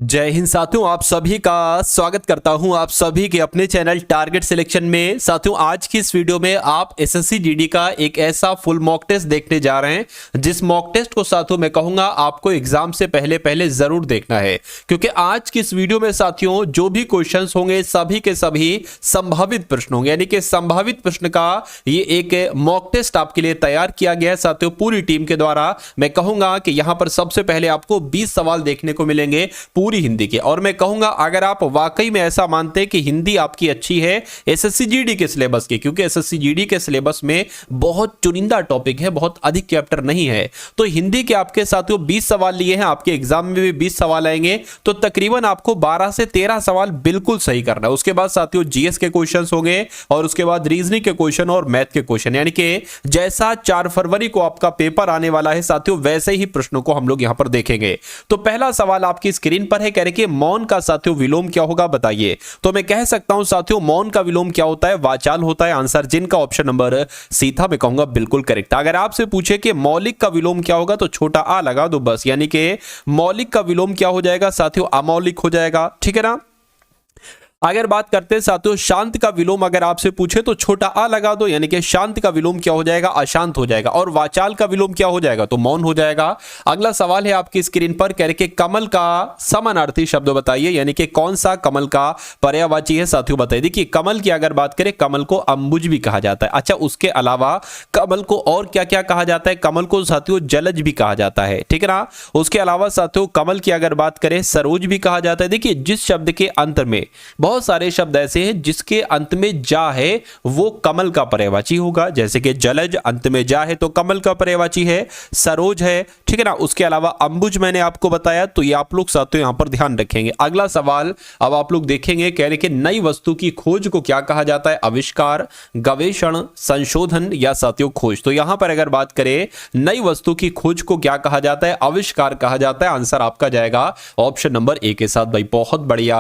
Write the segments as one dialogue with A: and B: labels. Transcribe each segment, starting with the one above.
A: जय हिंद साथियों, आप सभी का स्वागत करता हूं आप सभी के अपने चैनल टारगेट सिलेक्शन में। साथियों, आज की इस वीडियो में आप एसएससी जीडी का एक ऐसा फुल मॉक टेस्ट देखने जा रहे हैं जिस मॉक टेस्ट को साथियों मैं कहूंगा आपको एग्जाम से पहले जरूर देखना है, क्योंकि आज की इस वीडियो में साथियों जो भी क्वेश्चंस होंगे सभी के सभी संभावित प्रश्न होंगे, यानी कि संभावित प्रश्न का ये एक मॉक टेस्ट आपके लिए तैयार किया गया है साथियों पूरी टीम के द्वारा। मैं कहूंगा कि यहां पर सबसे पहले आपको 20 सवाल देखने को मिलेंगे पूरी हिंदी के, और मैं कहूंगा अगर आप वाकई में ऐसा मानते हैं कि हिंदी आपकी अच्छी है एसएससी जीडी के सिलेबस की, क्योंकि एसएससी जीडी के सिलेबस में बहुत चुनिंदा टॉपिक है, बहुत अधिक चैप्टर नहीं है, तो हिंदी के आपके साथियों 20 सवाल लिए हैं, आपके एग्जाम में भी 20 सवाल आएंगे, तो तकरीबन आपको 12 से 13 सवाल बिल्कुल सही करना है। उसके बाद साथियों जीएस के क्वेश्चंस होंगे और उसके बाद रीजनिंग के क्वेश्चन और मैथ के क्वेश्चन, यानी कि जैसा 4 फरवरी को आपका पेपर आने वाला है साथियों वैसे ही प्रश्नों को हम लोग यहां पर देखेंगे। तो पहला सवाल आपकी स्क्रीन पर है, कह रहे कि मौन का साथियों विलोम क्या होगा बताइए। तो मैं कह सकता हूं साथियों मौन का विलोम क्या होता है, वाचाल होता है। आंसर जिनका ऑप्शन नंबर सी था मैं कहूंगा बिल्कुल करेक्ट। अगर आपसे पूछे कि मौलिक का विलोम क्या होगा तो छोटा आ लगा दो बस, यानी कि मौलिक का विलोम क्या हो जाएगा साथियों, अमौलिक हो जाएगा, ठीक है ना। अगर बात करते हैं साथियों शांत का विलोम अगर आपसे पूछे तो छोटा आ लगा दो, यानी कि शांत का विलोम क्या हो जाएगा, अशांत हो जाएगा। और वाचाल का विलोम क्या हो जाएगा तो मौन हो जाएगा। अगला सवाल है आपकी स्क्रीन पर, कह रहे कि कमल का समानार्थी शब्द बताइए, यानी कि कौन सा कमल का पर्यायवाची है साथियों बताइए। देखिए कमल की अगर बात करें कमल को अंबुज भी कहा जाता है। अच्छा, उसके अलावा कमल को और क्या क्या कहा जाता है, कमल को साथियों जलज भी कहा जाता है, ठीक है ना। उसके अलावा साथियों कमल की अगर बात करें सरोज भी कहा जाता है। देखिए जिस शब्द के अंत में बहुत सारे शब्द ऐसे हैं जिसके अंत में जा है वो कमल का पर्यायवाची होगा, जैसे कि जलज अंत में जा है तो कमल का पर्यायवाची है, सरोज है, ठीक है ना। उसके अलावा अंबुज मैंने आपको बताया, तो ये आप लोग साथियों यहां पर ध्यान रखेंगे। अगला सवाल अब आप लोग देखेंगे, कह रहे कि नई वस्तु की खोज को क्या कहा जाता है, आविष्कार, गवेषण, संशोधन या साथियों खोज। तो यहां पर अगर बात करें नई वस्तु की खोज को क्या कहा जाता है, आविष्कार कहा जाता है। आंसर आपका जाएगा ऑप्शन नंबर ए के साथ। भाई बहुत बढ़िया,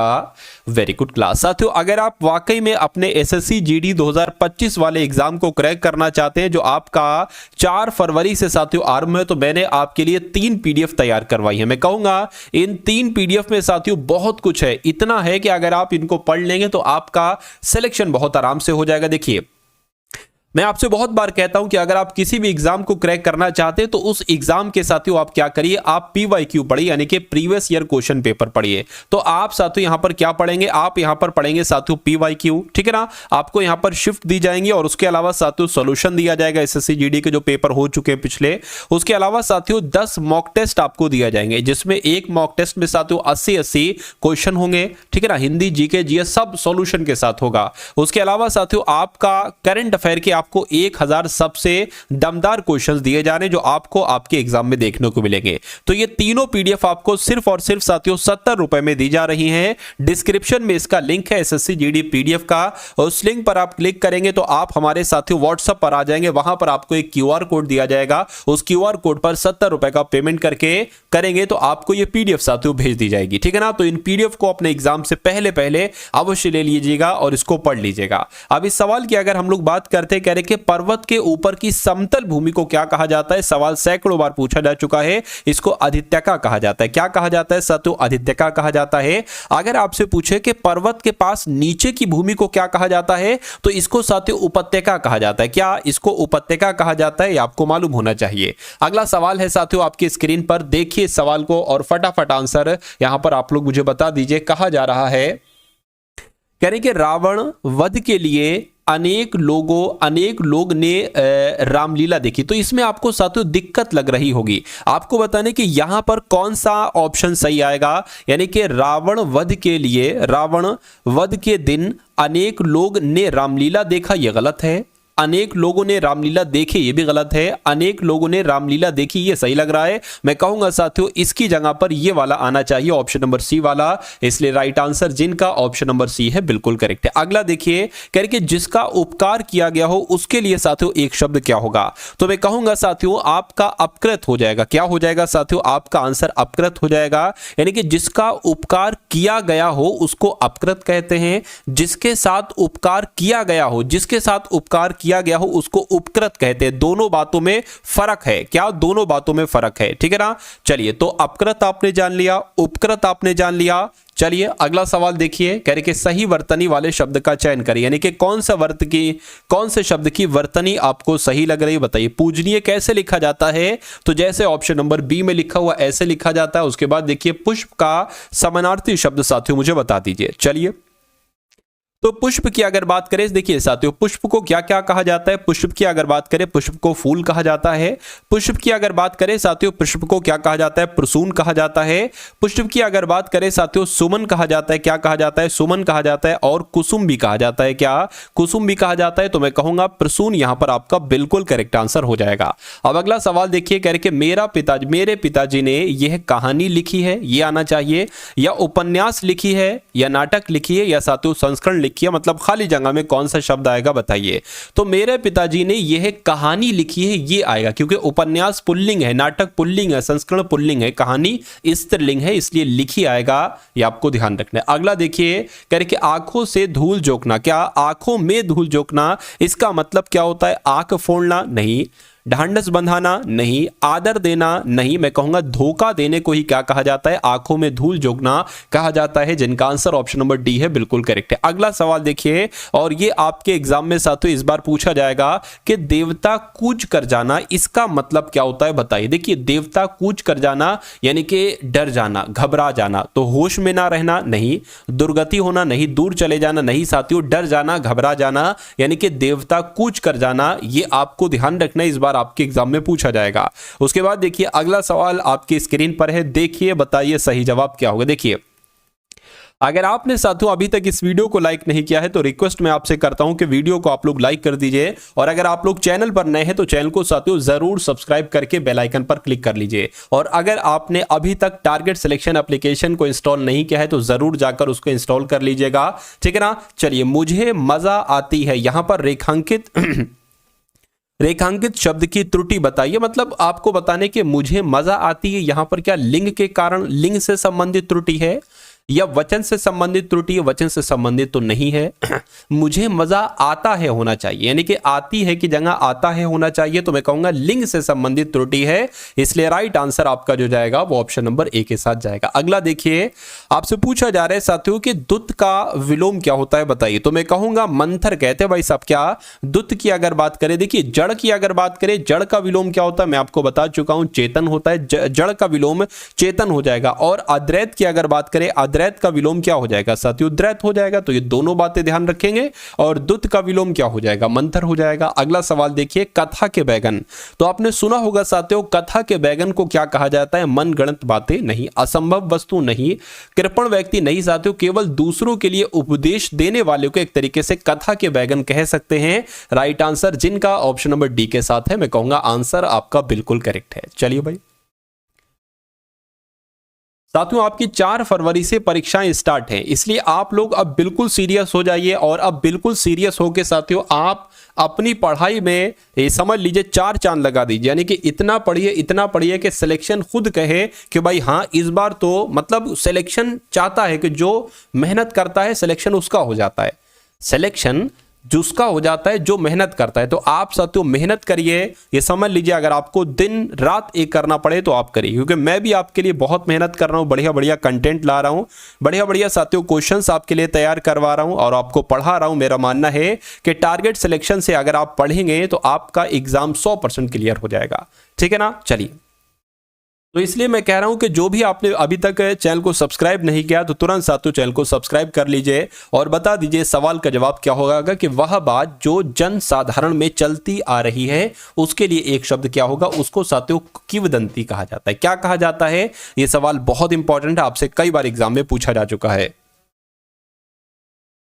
A: वेरी गुड क्लास। साथियों अगर आप वाकई में अपने एसएससी जीडी 2025 वाले एग्जाम को क्रैक करना चाहते हैं जो आपका 4 फरवरी से साथियों आरंभ है, तो मैंने आपके लिए 3 पीडीएफ तैयार करवाई है। मैं कहूंगा इन 3 पीडीएफ में साथियों बहुत कुछ है, इतना है कि अगर आप इनको पढ़ लेंगे तो आपका सिलेक्शन बहुत आराम से हो जाएगा। देखिए मैं आपसे बहुत बार कहता हूं कि अगर आप किसी भी एग्जाम को क्रैक करना चाहते हैं तो उस एग्जाम के साथियों आप क्या करिए, आप पीवाईक्यू पढ़िए, यानी कि प्रीवियस ईयर क्वेश्चन पेपर पढ़िए। तो आप साथियों यहां पर क्या पढ़ेंगे, आप यहां पर पढ़ेंगे साथियों पीवाईक्यू, ठीक है ना। आपको यहां पर शिफ्ट दी जाएंगी और उसके अलावा साथियों सॉल्यूशन दिया जाएगा एसएससी जीडी के जो पेपर हो चुके हैं पिछले। उसके अलावा साथियों 10 मॉक टेस्ट आपको दिया जाएंगे, जिसमें एक मॉक टेस्ट में साथियों 80 क्वेश्चन होंगे, ठीक है ना। हिंदी, जीके, जीएस सब सॉल्यूशन के साथ होगा। उसके अलावा साथियों आपका करंट अफेयर के आपको 1000 सबसे दमदार क्वेश्चंस दिए जाने जो आपको आपके एग्जाम में देखने को मिलेंगे। तो ये तीनों पीडीएफ आपको सिर्फ और सिर्फ साथियों 70 रुपए में दी जा रही हैं। डिस्क्रिप्शन में इसका लिंक है एसएससी जीडी पीडीएफ का, उस लिंक पर आप क्लिक करेंगे तो आप हमारे साथियों व्हाट्सएप पर आ जाएंगे। वहां पर आपको एक क्यूआर कोड दिया जाएगा, उस क्यूआर कोड पर 70 रुपए का पेमेंट करके करेंगे तो आपको ये पीडीएफ साथियों भेज दी जाएगी, ठीक है ना। तो इन पीडीएफ को अपने एग्जाम से पहले अवश्य ले लीजिएगा और इसको पढ़ लीजिएगा। अब इस सवाल की अगर हम लोग बात करते हैं, कह रहे कि पर्वत के ऊपर की समतल भूमि को क्या कहा जाता है। सवाल सैकड़ों बार पूछा जा चुका है, इसको आदित्यका कहा जाता है। क्या कहा जाता है साथियों, आदित्यका कहा जाता है। अगर आपसे पूछे कि पर्वत के पास नीचे की भूमि को क्या कहा जाता है तो इसको साथियों उपत्यका कहा जाता है। क्या इसको उपत्यका कहा जाता है, ये आपको मालूम होना चाहिए। अगला सवाल है साथियों आपकी स्क्रीन पर, देखिए सवाल को और फटाफट आंसर यहां पर आप लोग मुझे बता दीजिए। कहा जा रहा है, कह रहे कि रावण वध के लिए अनेक लोग ने रामलीला देखी। तो इसमें आपको साथियों दिक्कत लग रही होगी, आपको बताने कि यहां पर कौन सा ऑप्शन सही आएगा, यानी कि रावण वध के दिन अनेक लोग ने रामलीला देखा, यह गलत है। अनेक लोगों ने रामलीला देखी ये भी गलत है। अनेक लोगों ने रामलीला देखी ये सही लग रहा है। मैं कहूंगा साथियों इसकी जगह पर ये वाला आना चाहिए, ऑप्शन नंबर सी वाला। इसलिए राइट आंसर जिनका ऑप्शन नंबर सी है बिल्कुल करेक्ट है। अगला देखिए, कह रहे कि जिसका उपकार किया गया हो उसके लिए साथियों एक शब्द क्या होगा। तो मैं कहूंगा साथियों आपका अपकृत हो जाएगा। क्या हो जाएगा साथियों, आपका आंसर अपकृत हो जाएगा, यानी कि जिसका उपकार किया गया हो उसको अपकृत कहते हैं। जिसके साथ उपकार किया गया हो, जिसके साथ उपकार किया गया हो उसको उपकृत कहते हैं। दोनों बातों में फर्क है, क्या दोनों बातों में फर्क है, ठीक है ना। चलिए, तो अपकृत आपने जान लिया, उपकृत आपने जान लिया। चलिए अगला सवाल देखिए, कह रहे कि सही वर्तनी वाले शब्द का चयन करिए, यानी कि कौन से शब्द की वर्तनी आपको सही लग रही है बताइए। पूजनीय कैसे लिखा जाता है, तो जैसे ऑप्शन नंबर बी में लिखा हुआ ऐसे लिखा जाता है। उसके बाद देखिए पुष्प का समानार्थी शब्द साथियों मुझे बता दीजिए। चलिए, तो पुष्प की अगर बात करें, देखिए साथियों पुष्प को क्या क्या कहा जाता है। पुष्प की अगर बात करें, पुष्प को फूल कहा जाता है। पुष्प की अगर बात करें साथियों, पुष्प को क्या कहा जाता है, प्रसून कहा जाता है। पुष्प की अगर बात करें साथियों, सुमन कहा जाता है। क्या कहा जाता है, सुमन कहा जाता है। और कुसुम भी कहा जाता है, क्या कुसुम भी कहा जाता है। तो मैं कहूंगा प्रसून यहां पर आपका बिल्कुल करेक्ट आंसर हो जाएगा। अब अगला सवाल देखिए, कह रहे कि मेरे पिताजी ने यह कहानी लिखी है, ये आना चाहिए, या उपन्यास लिखी है, या नाटक लिखी है, या साथियों संस्करण लिखी है। मतलब खाली जगह में कौन सा शब्द आएगा बताइए। तो मेरे पिताजी ने यह कहानी लिखी है, ये आएगा, क्योंकि उपन्यास पुल्लिंग है, नाटक पुल्लिंग है, संस्करण पुल्लिंग है, कहानी स्त्रीलिंग है, इसलिए लिखी आएगा। ये आपको ध्यान रखना है। अगला देखिए, कह रहे कि आंखों से धूल झोंकना, क्या आंखों में धूल झोंकना इसका मतलब क्या होता है, आंख फोड़ना नहीं, ढांढस बंधाना नहीं, आदर देना नहीं, मैं कहूंगा धोखा देने को ही क्या कहा जाता है, आंखों में धूल झोंकना कहा जाता है, जिनका आंसर ऑप्शन नंबर डी है, बिल्कुल करेक्ट है। अगला सवाल देखिए, और ये आपके एग्जाम में साथियों इस बार पूछा जाएगा कि देवता कूच कर जाना इसका मतलब क्या होता है बताइए। देखिए, देवता कूच कर जाना यानी कि डर जाना, घबरा जाना, तो होश में ना रहना नहीं, दुर्गति होना नहीं, दूर चले जाना नहीं साथियों, डर जाना, घबरा जाना, यानी कि देवता कूच कर जाना, ये आपको ध्यान रखना है, इस बार आपके एग्जाम में पूछा जाएगा। उसके बाद देखिए अगला सवाल आपकी स्क्रीन पर है, देखिए बताइए सही जवाब क्या होगा। देखिए, अगर आपने साथियों अभी तक इस वीडियो को लाइक नहीं किया है तो रिक्वेस्ट मैं आपसे करता हूं कि वीडियो को आप लोग लाइक कर दीजिए, और अगर आप लोग चैनल पर नए हैं तो चैनल को साथियों जरूर सब्सक्राइब करके बेल आइकन पर क्लिक कर लीजिए। और अगर आपने अभी तक टारगेट सिलेक्शन एप्लीकेशन को इंस्टॉल नहीं किया है तो जरूर जाकर उसको इंस्टॉल कर लीजिएगा, ठीक है ना। चलिए, मुझे मजा आती है, यहां पर रेखांकित शब्द की त्रुटि बताइए। मतलब आपको बताने के मुझे मजा आती है, यहां पर क्या लिंग के कारण, लिंग से संबंधित त्रुटि है, या वचन से संबंधित त्रुटि है, वचन से संबंधित तो नहीं है। मुझे मजा आता है होना चाहिए, यानी कि आती है की जगह आता है होना चाहिए, तो मैं कहूंगा लिंग से संबंधित त्रुटि है, इसलिए राइट आंसर आपका जो जाएगा वो ऑप्शन नंबर ए के साथ जाएगा। अगला देखिए, आपसे पूछा जा रहा है साथियों कि दुत का विलोम क्या होता है बताइए। तो मैं कहूंगा मंथर कहते हैं भाई साहब। क्या दुत की अगर बात करें, देखिए जड़ की अगर बात करें, जड़ का विलोम क्या होता है मैं आपको बता चुका हूं, चेतन होता है, जड़ का विलोम चेतन हो जाएगा। और अद्रैत की अगर बात करें, अद्रैत का विलोम क्या हो जाएगा साथियों, द्रैत हो जाएगा। तो ये दोनों बातें ध्यान रखेंगे। और दुत का विलोम क्या हो जाएगा, मंथर हो जाएगा। अगला सवाल देखिए, कथा के बैगन, तो आपने सुना होगा साथियों कथा के बैगन को क्या कहा जाता है, मनगढ़ंत बातें नहीं, असंभव वस्तु नहीं, कृपण व्यक्ति नहीं साथियों, केवल दूसरों के लिए उपदेश देने वाले को एक तरीके से कथा के बैगन कह सकते हैं। राइट आंसर जिनका ऑप्शन नंबर डी के साथ है, मैं कहूंगा आंसर आपका बिल्कुल करेक्ट है। चलिए भाई, साथियों आपकी 4 फरवरी से परीक्षाएं स्टार्ट हैं, इसलिए आप लोग अब बिल्कुल सीरियस हो जाइए। और अब बिल्कुल सीरियस होकर साथियों आप अपनी पढ़ाई में समझ लीजिए 4 चांद लगा दीजिए, यानी कि इतना पढ़िए कि सिलेक्शन खुद कहे कि भाई हाँ इस बार तो, मतलब सिलेक्शन चाहता है कि जो मेहनत करता है सिलेक्शन उसका हो जाता है, सिलेक्शन जिसका हो जाता है जो मेहनत करता है। तो आप साथियों मेहनत करिए, ये समझ लीजिए अगर आपको दिन रात एक करना पड़े तो आप करिए, क्योंकि मैं भी आपके लिए बहुत मेहनत कर रहा हूँ, बढ़िया बढ़िया कंटेंट ला रहा हूँ, बढ़िया बढ़िया साथियों क्वेश्चंस आपके लिए तैयार करवा रहा हूँ और आपको पढ़ा रहा हूँ। मेरा मानना है कि टारगेट सिलेक्शन से अगर आप पढ़ेंगे तो आपका एग्जाम 100% क्लियर हो जाएगा, ठीक है ना। चलिए, तो इसलिए मैं कह रहा हूं कि जो भी आपने अभी तक चैनल को सब्सक्राइब नहीं किया तो तुरंत साथियों चैनल को सब्सक्राइब कर लीजिए और बता दीजिए सवाल का जवाब क्या होगा कि वह बात जो जन साधारण में चलती आ रही है उसके लिए एक शब्द क्या होगा, उसको साथियों किंवदंती कहा जाता है। क्या कहा जाता है, यह सवाल बहुत इंपॉर्टेंट है, आपसे कई बार एग्जाम में पूछा जा चुका है।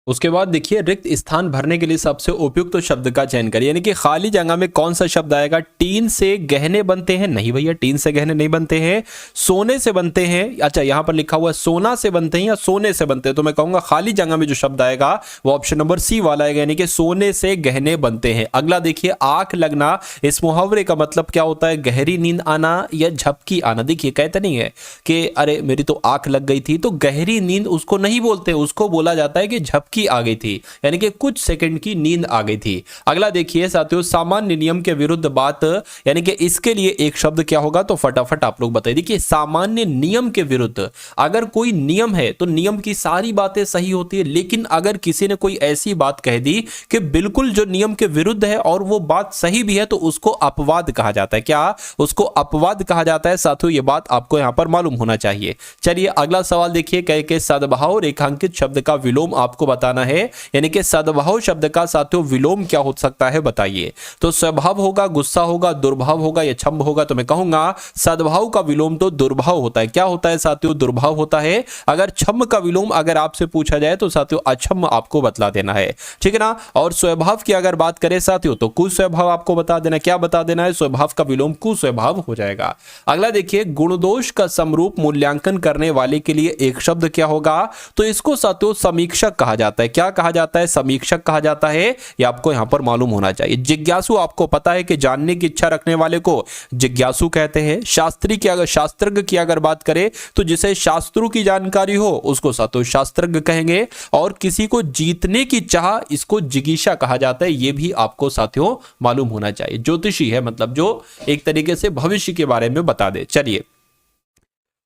A: उसके बाद देखिए, रिक्त स्थान भरने के लिए सबसे उपयुक्त तो शब्द का चयन करिए, यानी कि खाली जगह में कौन सा शब्द आएगा। टीन से गहने बनते हैं, नहीं भैया टीन से गहने नहीं बनते हैं, सोने से बनते हैं। अच्छा यहां पर लिखा हुआ है सोना से बनते हैं या सोने से बनते हैं, तो मैं कहूंगा खाली जगह में जो शब्द आएगा वो ऑप्शन नंबर सी वाला आएगा, यानी कि सोने से गहने बनते हैं। अगला देखिए, आंख लगना, इस मुहावरे का मतलब क्या होता है, गहरी नींद आना या झपकी आना। देखिए कहते नहीं है कि अरे मेरी तो आंख लग गई थी, तो गहरी नींद उसको नहीं बोलते, उसको बोला जाता है कि झपकी झपकी आ गई थी, यानी कि कुछ सेकंड की नींद आ गई थी। अगला देखिए साथियों, सामान्य नियम के विरुद्ध बात, यानी कि इसके लिए एक शब्द क्या होगा, तो फटाफट आप लोग बताइए। देखिए सामान्य नियम के विरुद्ध, अगर कोई नियम है तो नियम की सारी बातें सही होती है, लेकिन अगर किसी ने कोई ऐसी बात कह दी कि बिल्कुल जो नियम के विरुद्ध है और वो बात सही भी है, तो उसको अपवाद कहा जाता है। क्या उसको अपवाद कहा जाता है साथियों, ये बात आपको यहां पर मालूम होना चाहिए। चलिए अगला सवाल देखिए, कह के सद्भाव रेखांकित शब्द का विलोम आपको बताना है, यानी कि सद्भाव शब्द का साथियों विलोम क्या हो सकता है बताइए। तो स्वभाव होगा, गुस्सा होगा, दुर्भाव होगा या छंब होगा, तो मैं कहूंगा सद्भाव का विलोम तो दुर्भाव होता है। क्या होता है साथियों, दुर्भाव होता है। अगर छंब का विलोम अगर आपसे पूछा जाए तो साथियों अछंब आपको बतला देना है, ठीक है ना। और स्वभाव की अगर बात करें साथियों तो कुस्वभाव आपको बता देना। क्या बता देना है, स्वभाव का विलोम कुस्वभाव हो जाएगा। अगला देखिए, गुण दोष का समरूप मूल्यांकन करने वाले के लिए एक शब्द क्या होगा, तो इसको साथियों समीक्षक कहा जाता है। क्या कहा जाता है, समीक्षक कहा जाता है, ये आपको यहां पर मालूम होना चाहिए। जिज्ञासु आपको पता है कि जानने की इच्छा रखने वाले को जिज्ञासु कहते हैं। शास्त्री की अगर शास्त्रज्ञ की अगर बात करें तो जिसे शास्त्रों की जानकारी हो उसको साथियों शास्त्रज्ञ कहेंगे। और किसी को जीतने की चाह, इसको जिगीषा कहा जाता है, ये भी आपको साथियों मालूम होना चाहिए। ज्योतिषी है मतलब जो एक तरीके से भविष्य के बारे में बता दे। चलिए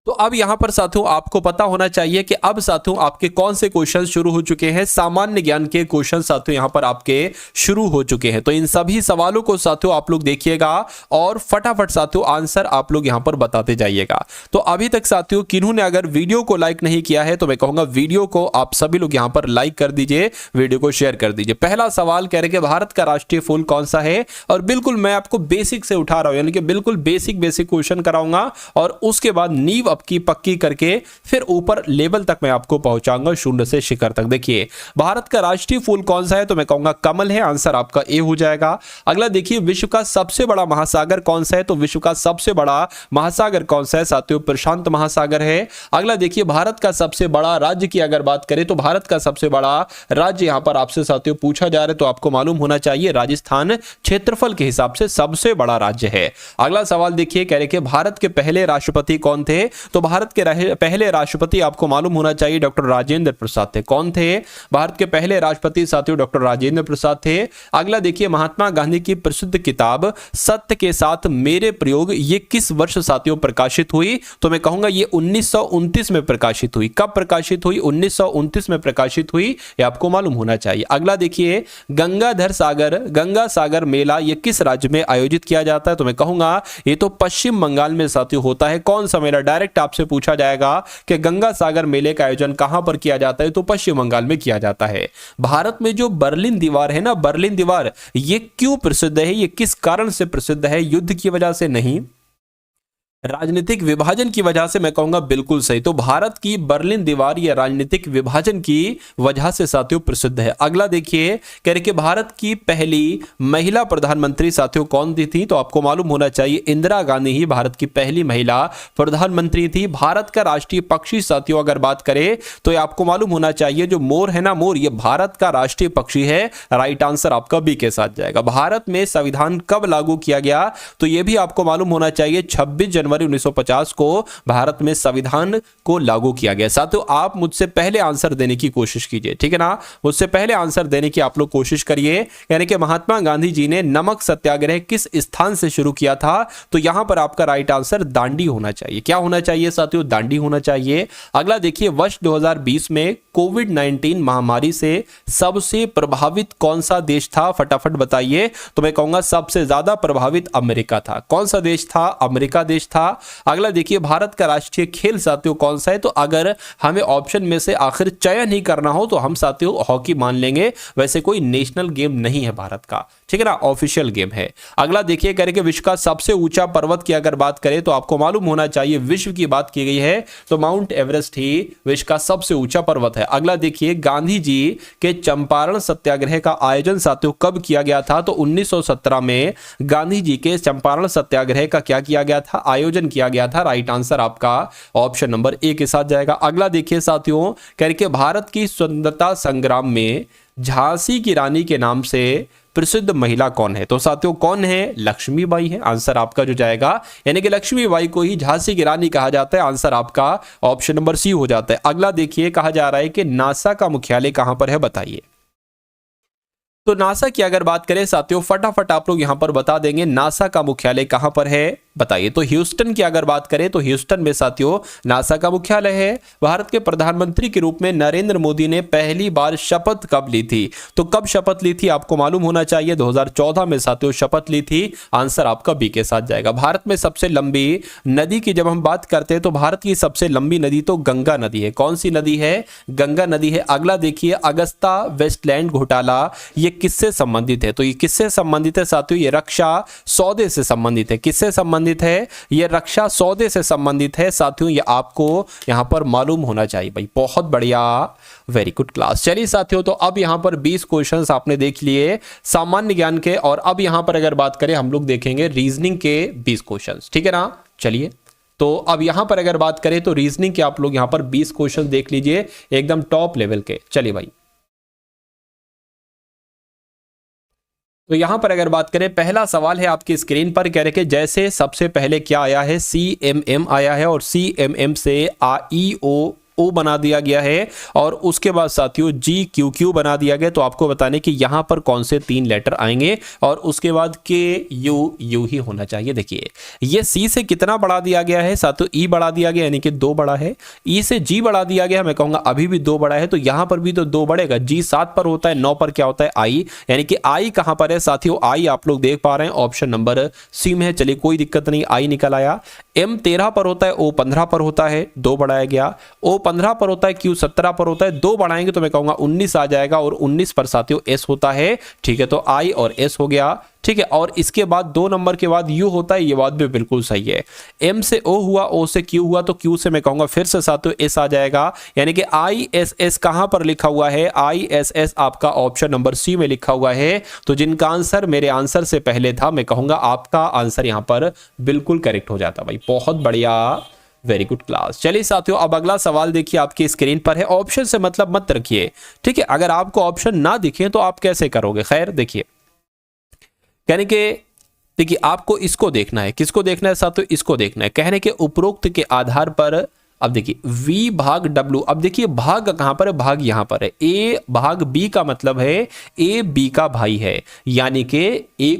A: तो अब यहां पर साथियों आपको पता होना चाहिए कि अब साथियों आपके कौन से क्वेश्चन शुरू हो चुके हैं। सामान्य ज्ञान के क्वेश्चन साथियों यहां पर आपके शुरू हो चुके हैं। तो इन सभी सवालों को साथियों आप लोग देखिएगा और फटाफट साथियों आंसर आप लोग यहां पर बताते जाइएगा। तो अभी तक साथियों किन्होंने अगर वीडियो को लाइक नहीं किया है तो मैं कहूंगा वीडियो को आप सभी लोग यहां पर लाइक कर दीजिए, वीडियो को शेयर कर दीजिए। पहला सवाल कह रहे कि भारत का राष्ट्रीय फूल कौन सा है, और बिल्कुल मैं आपको बेसिक से उठा रहा हूं, यानी कि बिल्कुल बेसिक क्वेश्चन कराऊंगा और उसके बाद नींव की पक्की करके फिर ऊपर लेवल तक मैं आपको पहुंचाऊंगा, शून्य से शिखर तक। देखिए भारत का राष्ट्रीय फूल कौन सा है, तो मैं कहूंगा कमल है, आंसर आपका ए हो जाएगा। अगला देखिए, विश्व का सबसे बड़ा महासागर कौन सा है, तो विश्व का सबसे बड़ा महासागर कौन सा है साथियों, प्रशांत महासागर है। अगला देखिए, भारत का सबसे बड़ा राज्य की अगर बात करें तो भारत का सबसे बड़ा राज्य यहां पर आपसे साथियों पूछा जा रहा है, तो आपको मालूम होना चाहिए राजस्थान क्षेत्रफल के हिसाब से सबसे बड़ा राज्य है। अगला सवाल देखिए, कह रहे कि भारत के पहले राष्ट्रपति कौन थे, तो भारत के पहले राष्ट्रपति आपको मालूम होना चाहिए डॉक्टर राजेंद्र प्रसाद थे। कौन थे, भारत के पहले राष्ट्रपति साथियों डॉक्टर राजेंद्र प्रसाद थे। अगला देखिए, महात्मा गांधी की प्रसिद्ध किताब सत्य के साथ मेरे प्रयोग ये किस वर्ष साथियों प्रकाशित हुई, तो मैं कहूंगा ये 1929 में प्रकाशित हुई। कब प्रकाशित हुई, 1929 में प्रकाशित हुई, ये आपको मालूम होना चाहिए। अगला देखिए, गंगा सागर मेला ये किस राज्य में आयोजित किया जाता है, तो मैं कहूंगा ये तो पश्चिम बंगाल में साथियों होता है। कौन सा मेला, डायरेक्ट आपसे पूछा जाएगा कि गंगा सागर मेले का आयोजन कहां पर किया जाता है, तो पश्चिम बंगाल में किया जाता है। भारत में जो बर्लिन दीवार है ना, बर्लिन दीवार ये क्यों प्रसिद्ध है, ये किस कारण से प्रसिद्ध है, युद्ध की वजह से नहीं, राजनीतिक विभाजन की वजह से, मैं कहूंगा बिल्कुल सही। तो भारत की बर्लिन दीवार या राजनीतिक विभाजन की वजह से साथियों प्रसिद्ध है। अगला देखिए, कह रहे कि भारत की पहली महिला प्रधानमंत्री साथियों कौन थी, तो आपको मालूम होना चाहिए इंदिरा गांधी ही भारत की पहली महिला प्रधानमंत्री थी। भारत का राष्ट्रीय पक्षी साथियों अगर बात करें तो आपको मालूम होना चाहिए जो मोर है ना, मोर ये भारत का राष्ट्रीय पक्षी है। राइट आंसर आपका बी के साथ जाएगा। भारत में संविधान कब लागू किया गया, तो यह भी आपको मालूम होना चाहिए 26 जनवरी 1950 को भारत में संविधान को लागू किया गया। साथियों आप मुझसे पहले आंसर देने की कोशिश कीजिए, ठीक है ना, मुझसे पहले आंसर देने की आप लोग कोशिश करिए। यानी कि महात्मा गांधी जी ने नमक सत्याग्रह किस स्थान से शुरू किया था, तो यहां पर आपका राइट आंसर दांडी होना चाहिए। क्या होना चाहिए साथियों, दांडी होना चाहिए। अगला देखिए, वर्ष 2020 में कोविड-19 महामारी से सबसे प्रभावित कौन सा देश था, फटाफट बताइए। तो मैं कहूंगा सबसे ज्यादा प्रभावित अमेरिका था। कौन सा देश था, अमेरिका देश था। अगला देखिए, भारत का राष्ट्रीय खेल साथियों कौन सा है, तो अगर हमें ऑप्शन में से आखिर चयन ही करना हो तो हम साथियों हॉकी मान लेंगे। वैसे कोई नेशनल गेम नहीं है भारत का, ठीक है ना, ऑफिशियल गेम है। अगला देखिए, कह रहे कि विश्व का सबसे ऊंचा पर्वत की अगर बात करें तो आपको मालूम होना चाहिए विश्व की बात की गई है तो माउंट एवरेस्ट ही विश्व का सबसे ऊंचा पर्वत है। अगला देखिए, गांधी जी के चंपारण सत्याग्रह का आयोजन साथियों कब किया गया था, तो 1917 में गांधी जी के चंपारण सत्याग्रह का क्या किया गया था, आयोजन किया गया था। राइट आंसर आपका ऑप्शन नंबर ए के साथ जाएगा। अगला देखिए साथियों, कह रहे कि भारत की स्वतंत्रता संग्राम में झांसी की रानी के नाम से प्रसिद्ध महिला कौन है? तो साथियों कौन है? लक्ष्मीबाई है आंसर आपका जो जाएगा, यानी कि लक्ष्मीबाई को ही झांसी की रानी कहा जाता है। आंसर आपका ऑप्शन नंबर सी हो जाता है। अगला देखिए, कहा जा रहा है कि नासा का मुख्यालय कहां पर है, बताइए। तो नासा की अगर बात करें साथियों, फटाफट आप लोग यहां पर बता देंगे नासा का मुख्यालय कहां पर है, बताइए। तो ह्यूस्टन की अगर बात करें तो ह्यूस्टन में साथियों नासा का मुख्यालय है। भारत के प्रधानमंत्री के रूप में नरेंद्र मोदी ने पहली बार शपथ कब ली थी? तो कब शपथ ली थी आपको मालूम होना चाहिए, 2014 में साथियों शपथ ली थी। आंसर आपका बी के साथ जाएगा। भारत में सबसे लंबी नदी की जब हम बात करते हैं तो भारत की सबसे लंबी नदी तो गंगा नदी है। कौन सी नदी है? गंगा नदी है। अगला देखिए, अगस्ता वेस्टलैंड घोटाला ये किससे संबंधित है? तो ये किससे संबंधित है साथियों? ये रक्षा सौदे से संबंधित है। किससे संबंधित है? ये रक्षा सौदे से संबंधित है साथियों, ये आपको यहां पर मालूम होना चाहिए भाई। बहुत बढ़िया, वेरी गुड क्लास। चलिए साथियों, तो अब यहां पर 20 क्वेश्चंस आपने देख लिए सामान्य ज्ञान के, और अब यहां पर अगर बात करें हम लोग देखेंगे रीजनिंग के 20 क्वेश्चंस, ठीक है ना। चलिए, तो अब यहां पर अगर बात करें तो रीजनिंग के आप लोग यहां पर 20 क्वेश्चन देख लीजिए, एकदम टॉप लेवल के। चलिए भाई, तो यहां पर अगर बात करें, पहला सवाल है आपकी स्क्रीन पर, कह रहे कि जैसे सबसे पहले क्या आया है? CMM आया है, और CMM से AEO बना दिया गया है, और उसके बाद साथियों GQQ बना दिया गया। तो आपको बताने कि यहां पर कौन से 3 लेटर आएंगे, और उसके बाद KU ही होना चाहिए। देखिए, ये C से कितना बढ़ा दिया गया है साथियों? E बढ़ा दिया गया, यानी कि 2 बड़ा है। E से G बढ़ा दिया गया, मैं कहूंगा अभी भी 2 बड़ा है, तो यहां पर भी तो 2 बढ़ेगा। G 7 पर होता है, 9 पर क्या होता है? I, यानी कि I कहां पर है साथियों? I आप लोग देख पा रहे हैं ऑप्शन नंबर C में है। चलिए, कोई दिक्कत नहीं, I निकल आया। M 13 पर होता है, O 15 पर होता है, 2 बढ़ाया गया। O 15 पर होता है, Q 17 पर होता है, 2 बढ़ाएंगे तो मैं कहूंगा 19 आ जाएगा, और 19 पर साथियों S होता है। ठीक है, तो I और S हो गया। ठीक है, और इसके बाद 2 नंबर के बाद U होता है, ये बात भी बिल्कुल सही है। M से O हुआ, O से Q हुआ, तो Q से मैं कहूंगा फिर से साथियों S आ जाएगा, यानी कि ISS कहां पर लिखा हुआ है? ISS आपका ऑप्शन नंबर C में लिखा हुआ है। तो जिनका आंसर मेरे आंसर से पहले था, मैं कहूंगा आपका आंसर यहां पर बिल्कुल करेक्ट हो जाता भाई। बहुत बढ़िया, वेरी गुड क्लास। चलिए साथियों, अब अगला सवाल देखिए आपकी स्क्रीन पर है। ऑप्शन से मतलब मत रखिए, ठीक है। अगर आपको ऑप्शन ना दिखे तो आप कैसे करोगे? खैर देखिए, कहने के देखिए आपको इसको देखना है। किसको देखना है साथियों? इसको देखना है। कहने के उपरोक्त के आधार पर अब देखिए V भाग W, अब देखिए भाग कहां पर है? भाग यहां पर है। A भाग B का मतलब है A B का भाई है, यानी कि A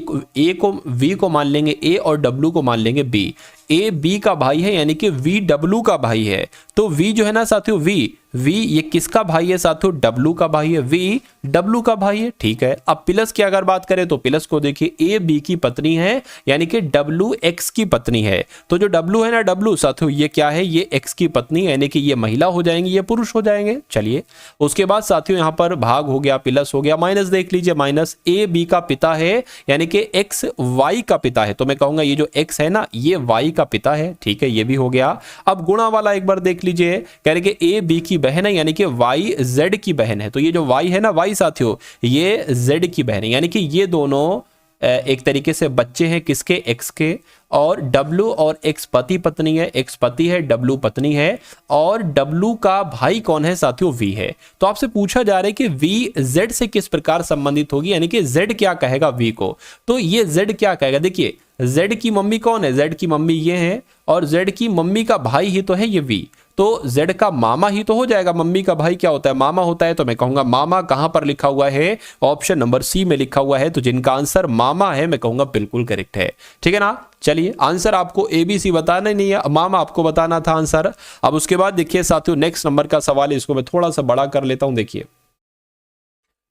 A: को V को मान लेंगे A, और W को मान लेंगे B। A B का भाई है, यानी कि V W का भाई है। तो V जो है ना साथियों, V ये किसका भाई है साथियों? W का भाई है। V W का भाई है, ठीक है। अब प्लस की अगर बात करें तो प्लस को देखिए, A B की पत्नी है, यानी कि W X की पत्नी है। तो जो W है ना, W साथियों ये क्या है? ये X की पत्नी, यानी कि ये महिला हो जाएंगी, ये पुरुष हो जाएंगे। चलिए, उसके बाद साथियों यहां पर भाग हो गया, प्लस हो गया, माइनस देख लीजिए, माइनस A B का पिता है, यानी कि X Y का पिता है। तो मैं कहूंगा ये जो X है ना, ये Y का पिता है, ठीक है, ये भी हो गया। अब गुणा वाला एक बार देख लीजिए, कह रहे कि A B की बहन है, यानी कि Y Z की बहन है। तो ये जो Y है ना, Y साथियों ये Z की बहन है, यानी कि ये दोनों एक तरीके से बच्चे हैं किसके? X के। और W और X पति पत्नी है, X पति है, W पत्नी है, और W का भाई कौन है साथियों? V है। तो आपसे पूछा जा रहा है कि V Z से किस प्रकार संबंधित होगी, यानी कि Z क्या कहेगा V को? तो ये Z क्या कहेगा? देखिए, Z की मम्मी कौन है? Z की मम्मी ये है, और Z की मम्मी का भाई ही तो है ये V। तो Z का मामा ही तो हो जाएगा। मम्मी का भाई क्या होता है? मामा होता है। तो मैं कहूंगा मामा कहां पर लिखा हुआ है? ऑप्शन नंबर C में लिखा हुआ है। तो जिनका आंसर मामा है, मैं कहूंगा बिल्कुल करेक्ट है, ठीक है ना। चलिए, आंसर आपको ABC बताना नहीं है, मामा आपको बताना था आंसर। अब उसके बाद देखिए साथियों, नेक्स्ट नंबर का सवाल है, इसको मैं थोड़ा सा बड़ा कर लेता हूं, देखिए,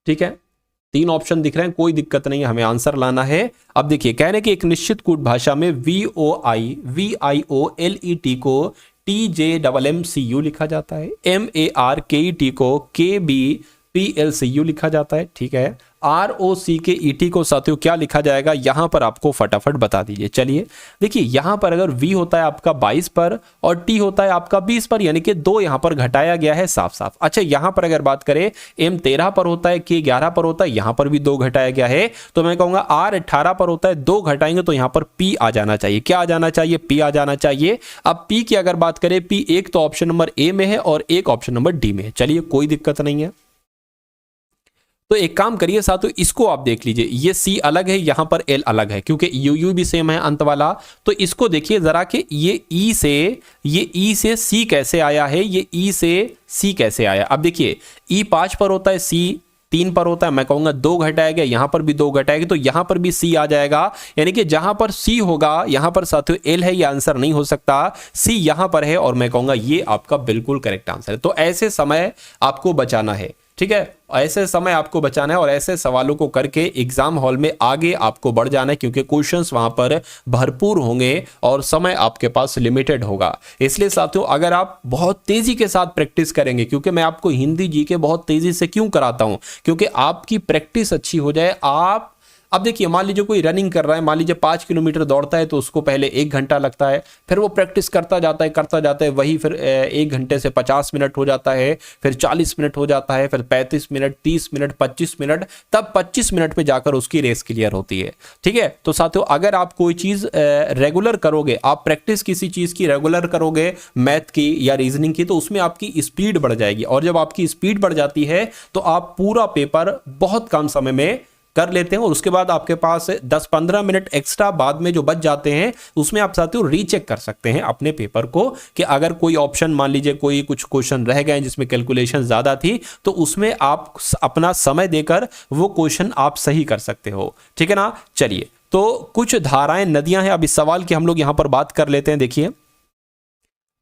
A: ठीक है। 3 ऑप्शन दिख रहे हैं, कोई दिक्कत नहीं है, हमें आंसर लाना है। अब देखिए, कह रहे कि एक निश्चित कूट भाषा में VOIVIOLET को TJMMCU लिखा जाता है, MARKET को KBPLCU लिखा जाता है, ठीक है। ROCKET को साथियों क्या लिखा जाएगा? यहां पर आपको फटाफट बता दीजिए। चलिए देखिए, यहां पर अगर V होता है आपका 22 पर और T होता है आपका 20 पर, यानी कि 2 यहां पर घटाया गया है साफ साफ। अच्छा, यहां पर अगर बात करें M 13 पर होता है, K 11 पर होता है, यहां पर भी 2 घटाया गया है। तो मैं कहूंगा R 18 पर होता है, 2 घटाएंगे तो यहां पर P आ जाना चाहिए। क्या आ जाना चाहिए? P आ जाना चाहिए। अब P की अगर बात करें, P एक तो ऑप्शन नंबर A में है और एक ऑप्शन नंबर D में है। चलिए, कोई दिक्कत नहीं है। तो एक काम करिए साथियों, इसको आप देख लीजिए, ये C अलग है, यहां पर L अलग है, क्योंकि UU भी सेम है अंत वाला। तो इसको देखिए जरा कि ये E से C कैसे आया है, ये E से C कैसे आया। अब देखिए E 5 पर होता है, C 3 पर होता है, मैं कहूंगा 2 घटाएगा, यहां पर भी 2 घटाएगा, तो यहां पर भी C आ जाएगा। यानी कि जहां पर C होगा यहां पर साथियों L है, ये आंसर नहीं हो सकता, C यहां पर है, और मैं कहूंगा ये आपका बिल्कुल करेक्ट आंसर है। तो ऐसे समय आपको बचाना है, ठीक है, ऐसे समय आपको बचाना है और ऐसे सवालों को करके एग्जाम हॉल में आगे आपको बढ़ जाना है, क्योंकि क्वेश्चंस वहां पर भरपूर होंगे और समय आपके पास लिमिटेड होगा। इसलिए साथियों अगर आप बहुत तेजी के साथ प्रैक्टिस करेंगे, क्योंकि मैं आपको हिंदी जीके बहुत तेजी से क्यों कराता हूं, क्योंकि आपकी प्रैक्टिस अच्छी हो जाए। आप अब देखिए, मान लीजिए कोई रनिंग कर रहा है, मान लीजिए 5 किलोमीटर दौड़ता है, तो उसको पहले 1 घंटा लगता है, फिर वो प्रैक्टिस करता जाता है, वही फिर 1 घंटे से 50 मिनट हो जाता है, फिर 40 मिनट हो जाता है, फिर 35 मिनट, 30 मिनट, 25 मिनट, तब 25 मिनट पे जाकर उसकी रेस क्लियर होती है। ठीक है, तो साथियों अगर आप कोई चीज़ रेगुलर करोगे, आप प्रैक्टिस किसी चीज़ की रेगुलर करोगे, मैथ की या रीजनिंग की, तो उसमें आपकी स्पीड बढ़ जाएगी, और जब आपकी स्पीड बढ़ जाती है तो आप पूरा पेपर बहुत कम समय में कर लेते हैं। और उसके बाद आपके पास 10-15 मिनट एक्स्ट्रा बाद में जो बच जाते हैं, उसमें आप साथियों रीचेक कर सकते हैं अपने पेपर को, कि अगर कोई ऑप्शन, मान लीजिए कोई कुछ क्वेश्चन रह गए जिसमें कैलकुलेशन ज्यादा थी, तो उसमें आप अपना समय देकर वो क्वेश्चन आप सही कर सकते हो। ठीक है ना। चलिए, तो कुछ धाराएं नदियां हैं, अब इस सवाल की हम लोग यहां पर बात कर लेते हैं। देखिए,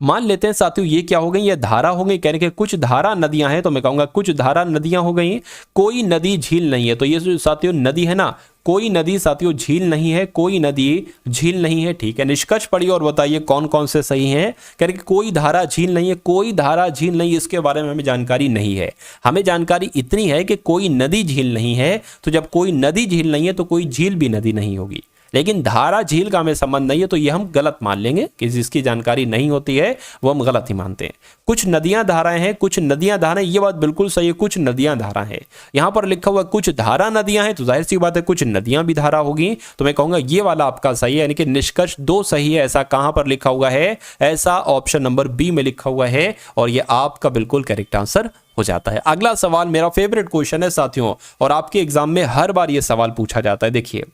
A: मान लेते हैं साथियों ये क्या हो गई, ये धारा हो गई, कहने के कुछ धारा नदियां हैं, तो मैं कहूंगा कुछ धारा नदियां हो गई, कोई नदी झील नहीं है। तो ये जो साथियों नदी है ना, कोई नदी साथियों झील नहीं है, कोई नदी झील नहीं है। ठीक है, निष्कर्ष पढ़िए और बताइए कौन कौन से सही हैं। कह रहे कि कोई धारा झील नहीं है, कोई धारा झील नहीं, इसके बारे में हमें जानकारी नहीं है। हमें जानकारी इतनी है कि कोई नदी झील नहीं है, तो जब कोई नदी झील नहीं है तो कोई झील भी नदी नहीं होगी, लेकिन धारा झील का हमें संबंध नहीं है, तो ये हम गलत मान लेंगे कि जिसकी जानकारी नहीं होती है वो हम गलत ही मानते हैं। कुछ नदियां धाराएं हैं, कुछ नदियां धाराएं, ये बात बिल्कुल सही है, कुछ नदियां धारा है। यहां पर लिखा हुआ कुछ धारा नदियां हैं, तो जाहिर सी बात है कुछ नदियां भी धारा होगी, तो मैं कहूंगा ये वाला आपका सही है, यानी कि निष्कर्ष 2 सही है। ऐसा कहां पर लिखा हुआ है, ऐसा ऑप्शन नंबर बी में लिखा हुआ है, और ये आपका बिल्कुल करेक्ट आंसर हो जाता है। अगला सवाल मेरा फेवरेट क्वेश्चन है साथियों, और आपके एग्जाम में हर बार ये सवाल पूछा जाता है। देखिए,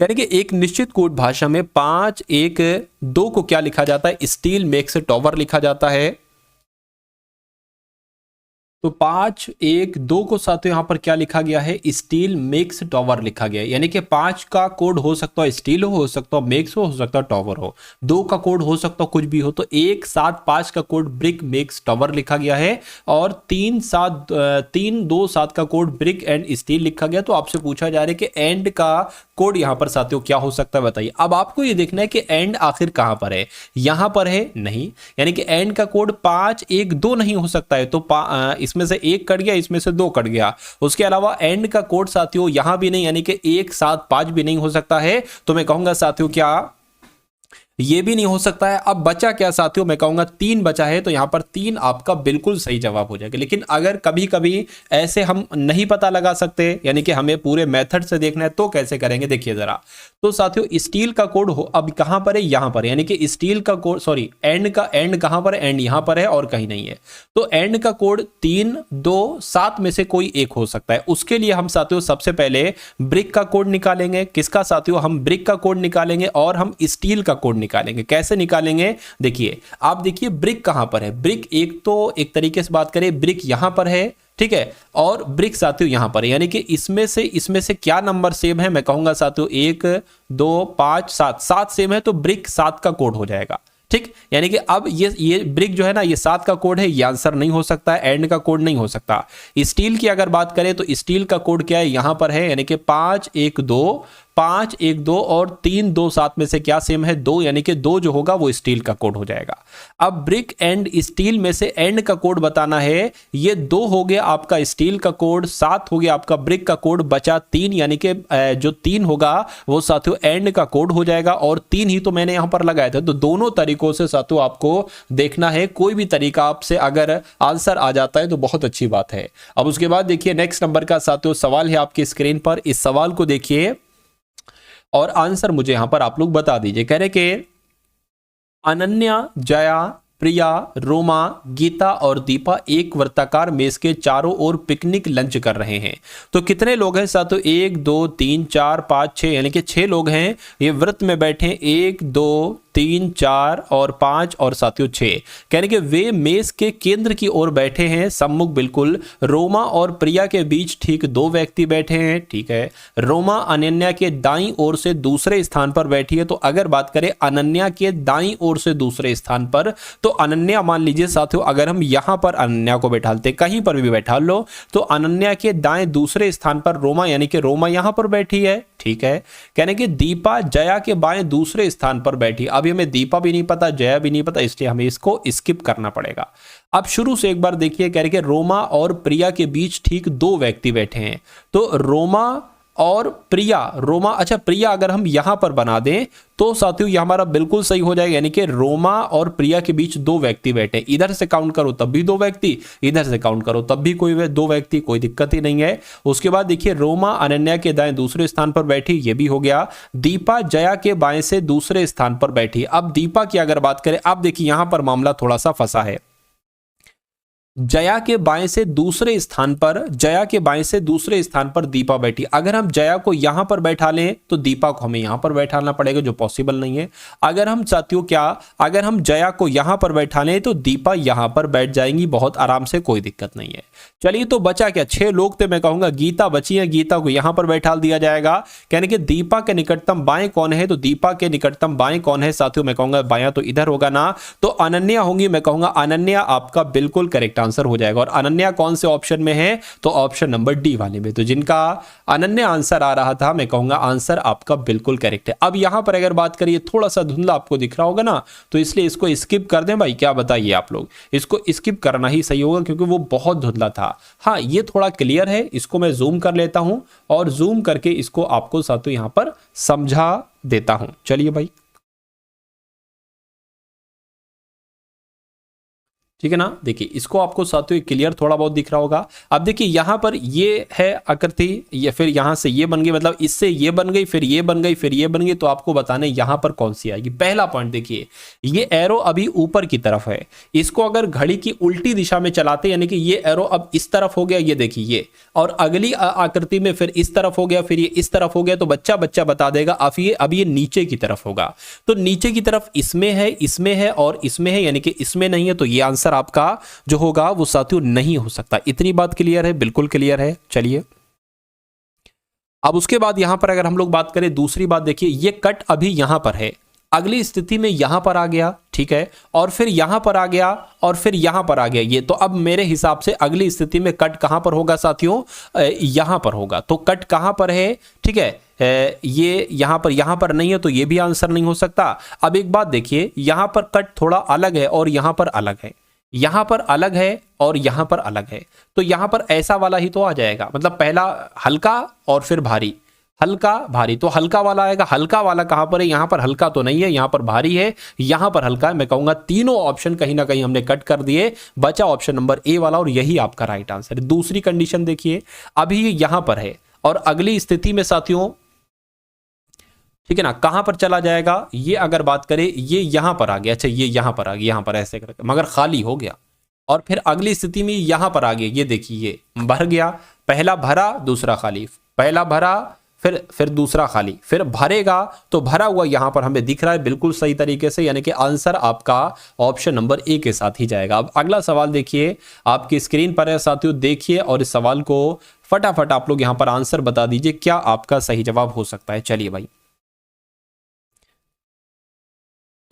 A: यानी कि एक निश्चित कोड भाषा में 5, 1, 2 को क्या लिखा जाता है, स्टील मेक्स टॉवर लिखा जाता है। तो 5, 1, 2 को साथियों यहां पर क्या लिखा गया है, स्टील मेक्स टॉवर लिखा गया है। यानी कि 5 का कोड हो सकता है स्टील हो सकता है मेक्स हो सकता है टॉवर हो, 2 का कोड हो सकता है कुछ भी हो। तो 1, 7, 5 का कोड ब्रिक मेक्स टॉवर लिखा गया है, और 3, 2, 7 का कोड ब्रिक एंड स्टील लिखा गया। तो आपसे पूछा जा रहा है कि एंड का कोड यहां पर साथियों क्या हो सकता है, बताइए। अब आपको ये देखना है कि एंड आखिर कहां पर है, यहां पर है नहीं, यानी कि एंड का कोड 5, 1, 2 नहीं हो सकता है, तो इसमें से 1 कट गया, इसमें से 2 कट गया। उसके अलावा एंड का कोड साथियों यहां भी नहीं, यानी कि 1, 7, 5 भी नहीं हो सकता है। तो मैं कहूंगा साथियों क्या ये भी नहीं हो सकता है। अब बचा क्या साथियों, मैं कहूंगा 3 बचा है, तो यहां पर 3 आपका बिल्कुल सही जवाब हो जाएगा। लेकिन अगर कभी कभी ऐसे हम नहीं पता लगा सकते, यानी कि हमें पूरे मेथड से देखना है, तो कैसे करेंगे, देखिए जरा। तो साथियों स्टील का कोड हो अब कहां पर है, यहां पर, यानी कि स्टील का कोड, सॉरी एंड का एंड कहां पर है, एंड यहां पर है और कहीं नहीं है। तो एंड का कोड 3, 2, 7 में से कोई एक हो सकता है। उसके लिए हम साथियों सबसे पहले ब्रिक का कोड निकालेंगे। किसका साथियों, हम ब्रिक का कोड निकालेंगे और हम स्टील का कोड निकालेंगे। कैसे निकालेंगे, देखिए आप देखिए ब्रिक कहां पर है, ब्रिक एक तरीके से बात करें, ब्रिक यहां पर है, ठीक है, और ब्रिक साथियों यहां पर है, यानी कि इसमें से क्या नंबर सेम है, मैं कहूंगा साथियों 1, 2, 5, 7 सेम है, तो ब्रिक 7 का कोड हो जाएगा। ठीक, यानी कि अब ये ब्रिक जो है ना, ये 7 का कोड है, ये आंसर नहीं हो सकता है, एंड का कोड नहीं हो सकता। स्टील की अगर बात करें तो स्टील का कोड क्या है, यहां पर है, यानी कि 5, 1, 2, 5, 1, 2 और 3, 2, 7 में से क्या सेम है, 2, यानी कि 2 जो होगा वो स्टील का कोड हो जाएगा। अब ब्रिक एंड स्टील में से एंड का कोड बताना है, ये 2 हो गया आपका स्टील का कोड, 7 हो गया आपका ब्रिक का कोड, बचा 3, यानी कि जो 3 होगा वो साथियों एंड का कोड हो जाएगा, और 3 ही तो मैंने यहां पर लगाया था। तो दोनों तरीकों से साथियों आपको देखना है, कोई भी तरीका आपसे अगर आंसर आ जाता है तो बहुत अच्छी बात है। अब उसके बाद देखिए नेक्स्ट नंबर का साथियों सवाल है आपकी स्क्रीन पर, इस सवाल को देखिए और आंसर मुझे यहां पर आप लोग बता दीजिए। कह रहे कि अनन्या, जया, प्रिया, रोमा, गीता और दीपा एक वर्ताकार मेज के चारों ओर पिकनिक लंच कर रहे हैं। तो कितने लोग हैं साथियों? 1 2 3 4 5 6, यानी कि 6 लोग हैं ये व्रत में बैठे हैं। 1 2 3 4 और 5 और साथियों 6, यानी कि वे मेज के केंद्र की ओर बैठे हैं, सम्मुख बिल्कुल। रोमा और प्रिया के बीच ठीक 2 व्यक्ति बैठे हैं, ठीक है। रोमा अनन्या के दाईं ओर से दूसरे स्थान पर बैठी है। तो अगर बात करें अनन्या के दाईं ओर से दूसरे स्थान पर, तो अनन्या मान लीजिए साथियों, अगर हम यहां पर अनन्या को बैठालते, कहीं पर भी बैठा लो, तो अनन्या के दाएं दूसरे स्थान पर रोमा, यानी कि रोमा यहां पर बैठी है, ठीक है। कहने कि दीपा जया के बाएं दूसरे स्थान पर बैठी। अभी हमें दीपा भी नहीं पता, जया भी नहीं पता, इसलिए हमें इसको स्किप करना पड़ेगा। अब शुरू से एक बार देखिए, कह रहे कि रोमा और प्रिया के बीच ठीक 2 व्यक्ति बैठे हैं। तो रोमा और प्रिया, रोमा, अच्छा प्रिया अगर हम यहां पर बना दें तो साथियों ये हमारा बिल्कुल सही हो जाएगा, यानी कि रोमा और प्रिया के बीच 2 व्यक्ति बैठे। इधर से काउंट करो तब भी 2 व्यक्ति, इधर से काउंट करो तब भी कोई 2 व्यक्ति, कोई दिक्कत ही नहीं है। उसके बाद देखिए रोमा अनन्या के दाएं दूसरे स्थान पर बैठी, ये भी हो गया। दीपा जया के बाएं से दूसरे स्थान पर बैठी। अब दीपा की अगर बात करें, अब देखिए यहां पर मामला थोड़ा सा फंसा है। जया के बाएं से दूसरे स्थान पर, जया के बाएं से दूसरे स्थान पर दीपा बैठी। अगर हम जया को यहां पर बैठा लें तो दीपा को हमें यहां पर बैठाना पड़ेगा, जो पॉसिबल नहीं है। अगर हम साथियों अगर हम जया को यहां पर बैठा लें तो दीपा यहां पर बैठ जाएंगी बहुत आराम से, कोई दिक्कत नहीं है। चलिए तो बचा क्या? 6 लोग थे, मैं कहूंगा गीता बची है, गीता को यहां पर बैठा दिया जाएगा। कहने कि दीपा के निकटतम बाएं कौन है? तो दीपा के निकटतम बाएं कौन है साथियों? मैं कहूंगा बायां तो इधर होगा ना, तो अनन्या होंगी। मैं कहूंगा अनन्या आपका बिल्कुल करेक्ट आंसर हो जाएगा। और अनन्या कौन से ऑप्शन में है? तो ऑप्शन नंबर डी वाले में। तो जिनका अनन्या आंसर आ रहा था, मैं कहूंगा आंसर आपका बिल्कुल करेक्ट है। अब यहां पर अगर बात करिए, थोड़ा सा धुंधला आपको दिख रहा होगा ना, तो इसलिए इसको स्किप कर दें भाई, क्या बताइए आप लोग? इसको स्किप करना ही सही होगा क्योंकि वो बहुत धुंधला था। हाँ, ये थोड़ा क्लियर है, इसको मैं जूम कर लेता हूं और जूम करके इसको आपको साथियों यहां पर समझा देता हूं। चलिए भाई, ठीक है ना। देखिए इसको आपको साथियों क्लियर थोड़ा बहुत दिख रहा होगा। अब देखिए यहां पर ये है आकृति, ये फिर यहां से ये बन गई, मतलब इससे ये बन गई, फिर ये बन गई, फिर ये बन गई। तो आपको बताने यहां पर कौन सी आएगी। पहला पॉइंट देखिए, ये एरो अभी ऊपर की तरफ है, इसको अगर घड़ी की उल्टी दिशा में चलाते, यानी कि ये एरो अब इस तरफ हो गया, ये देखिए ये, और अगली आकृति में फिर इस तरफ हो गया, फिर ये इस तरफ हो गया, तो बच्चा बता देगा अब ये नीचे की तरफ होगा। तो नीचे की तरफ इसमें है, इसमें है और इसमें है, यानी कि इसमें नहीं है। तो ये आंसर आपका जो होगा वो साथियों नहीं हो सकता। इतनी बात क्लियर है? बिल्कुल क्लियर है। चलिए अब उसके बाद यहां पर अगर हम लोग बात करें, दूसरी बात देखिए, ये कट अभी यहां पर है, अगली स्थिति में यहां पर आ गया, ठीक है, और फिर यहां पर आ गया और फिर यहां पर आ गया ये। तो अब मेरे हिसाब से अगली स्थिति में कट कहां पर होगा साथियों? यहां पर होगा। तो कट कहां पर है? ठीक है, ये यहां पर नहीं है, तो ये भी आंसर नहीं हो सकता। अब एक बात देखिए, यहां पर कट थोड़ा अलग है और यहां पर अलग है, यहां पर अलग है और यहां पर अलग है। तो यहां पर ऐसा वाला ही तो आ जाएगा, मतलब पहला हल्का और फिर भारी, हल्का भारी, तो हल्का वाला आएगा। हल्का वाला कहां पर है? यहां पर हल्का तो नहीं है, यहां पर भारी है, यहां पर हल्का है। मैं कहूंगा तीनों ऑप्शन कहीं ना कहीं हमने कट कर दिए, बचा ऑप्शन नंबर ए वाला, और यही आपका राइट आंसर है। दूसरी कंडीशन देखिए, अभी ये यहां पर है और अगली स्थिति में साथियों, ठीक है ना, कहां पर चला जाएगा? ये अगर बात करें, ये यहां पर आ गया, अच्छा ये यहां पर आ गया, यहां पर ऐसे करके, मगर खाली हो गया। और फिर अगली स्थिति में यहां पर आ गया, ये देखिए ये भर गया, पहला भरा दूसरा खाली, पहला भरा फिर दूसरा खाली, फिर भरेगा, तो भरा हुआ यहां पर हमें दिख रहा है बिल्कुल सही तरीके से, यानी कि आंसर आपका ऑप्शन नंबर ए के साथ ही जाएगा। अब अगला सवाल देखिए, आपकी स्क्रीन पर है साथियों, देखिए और इस सवाल को फटाफट आप लोग यहां पर आंसर बता दीजिए, क्या आपका सही जवाब हो सकता है। चलिए भाई,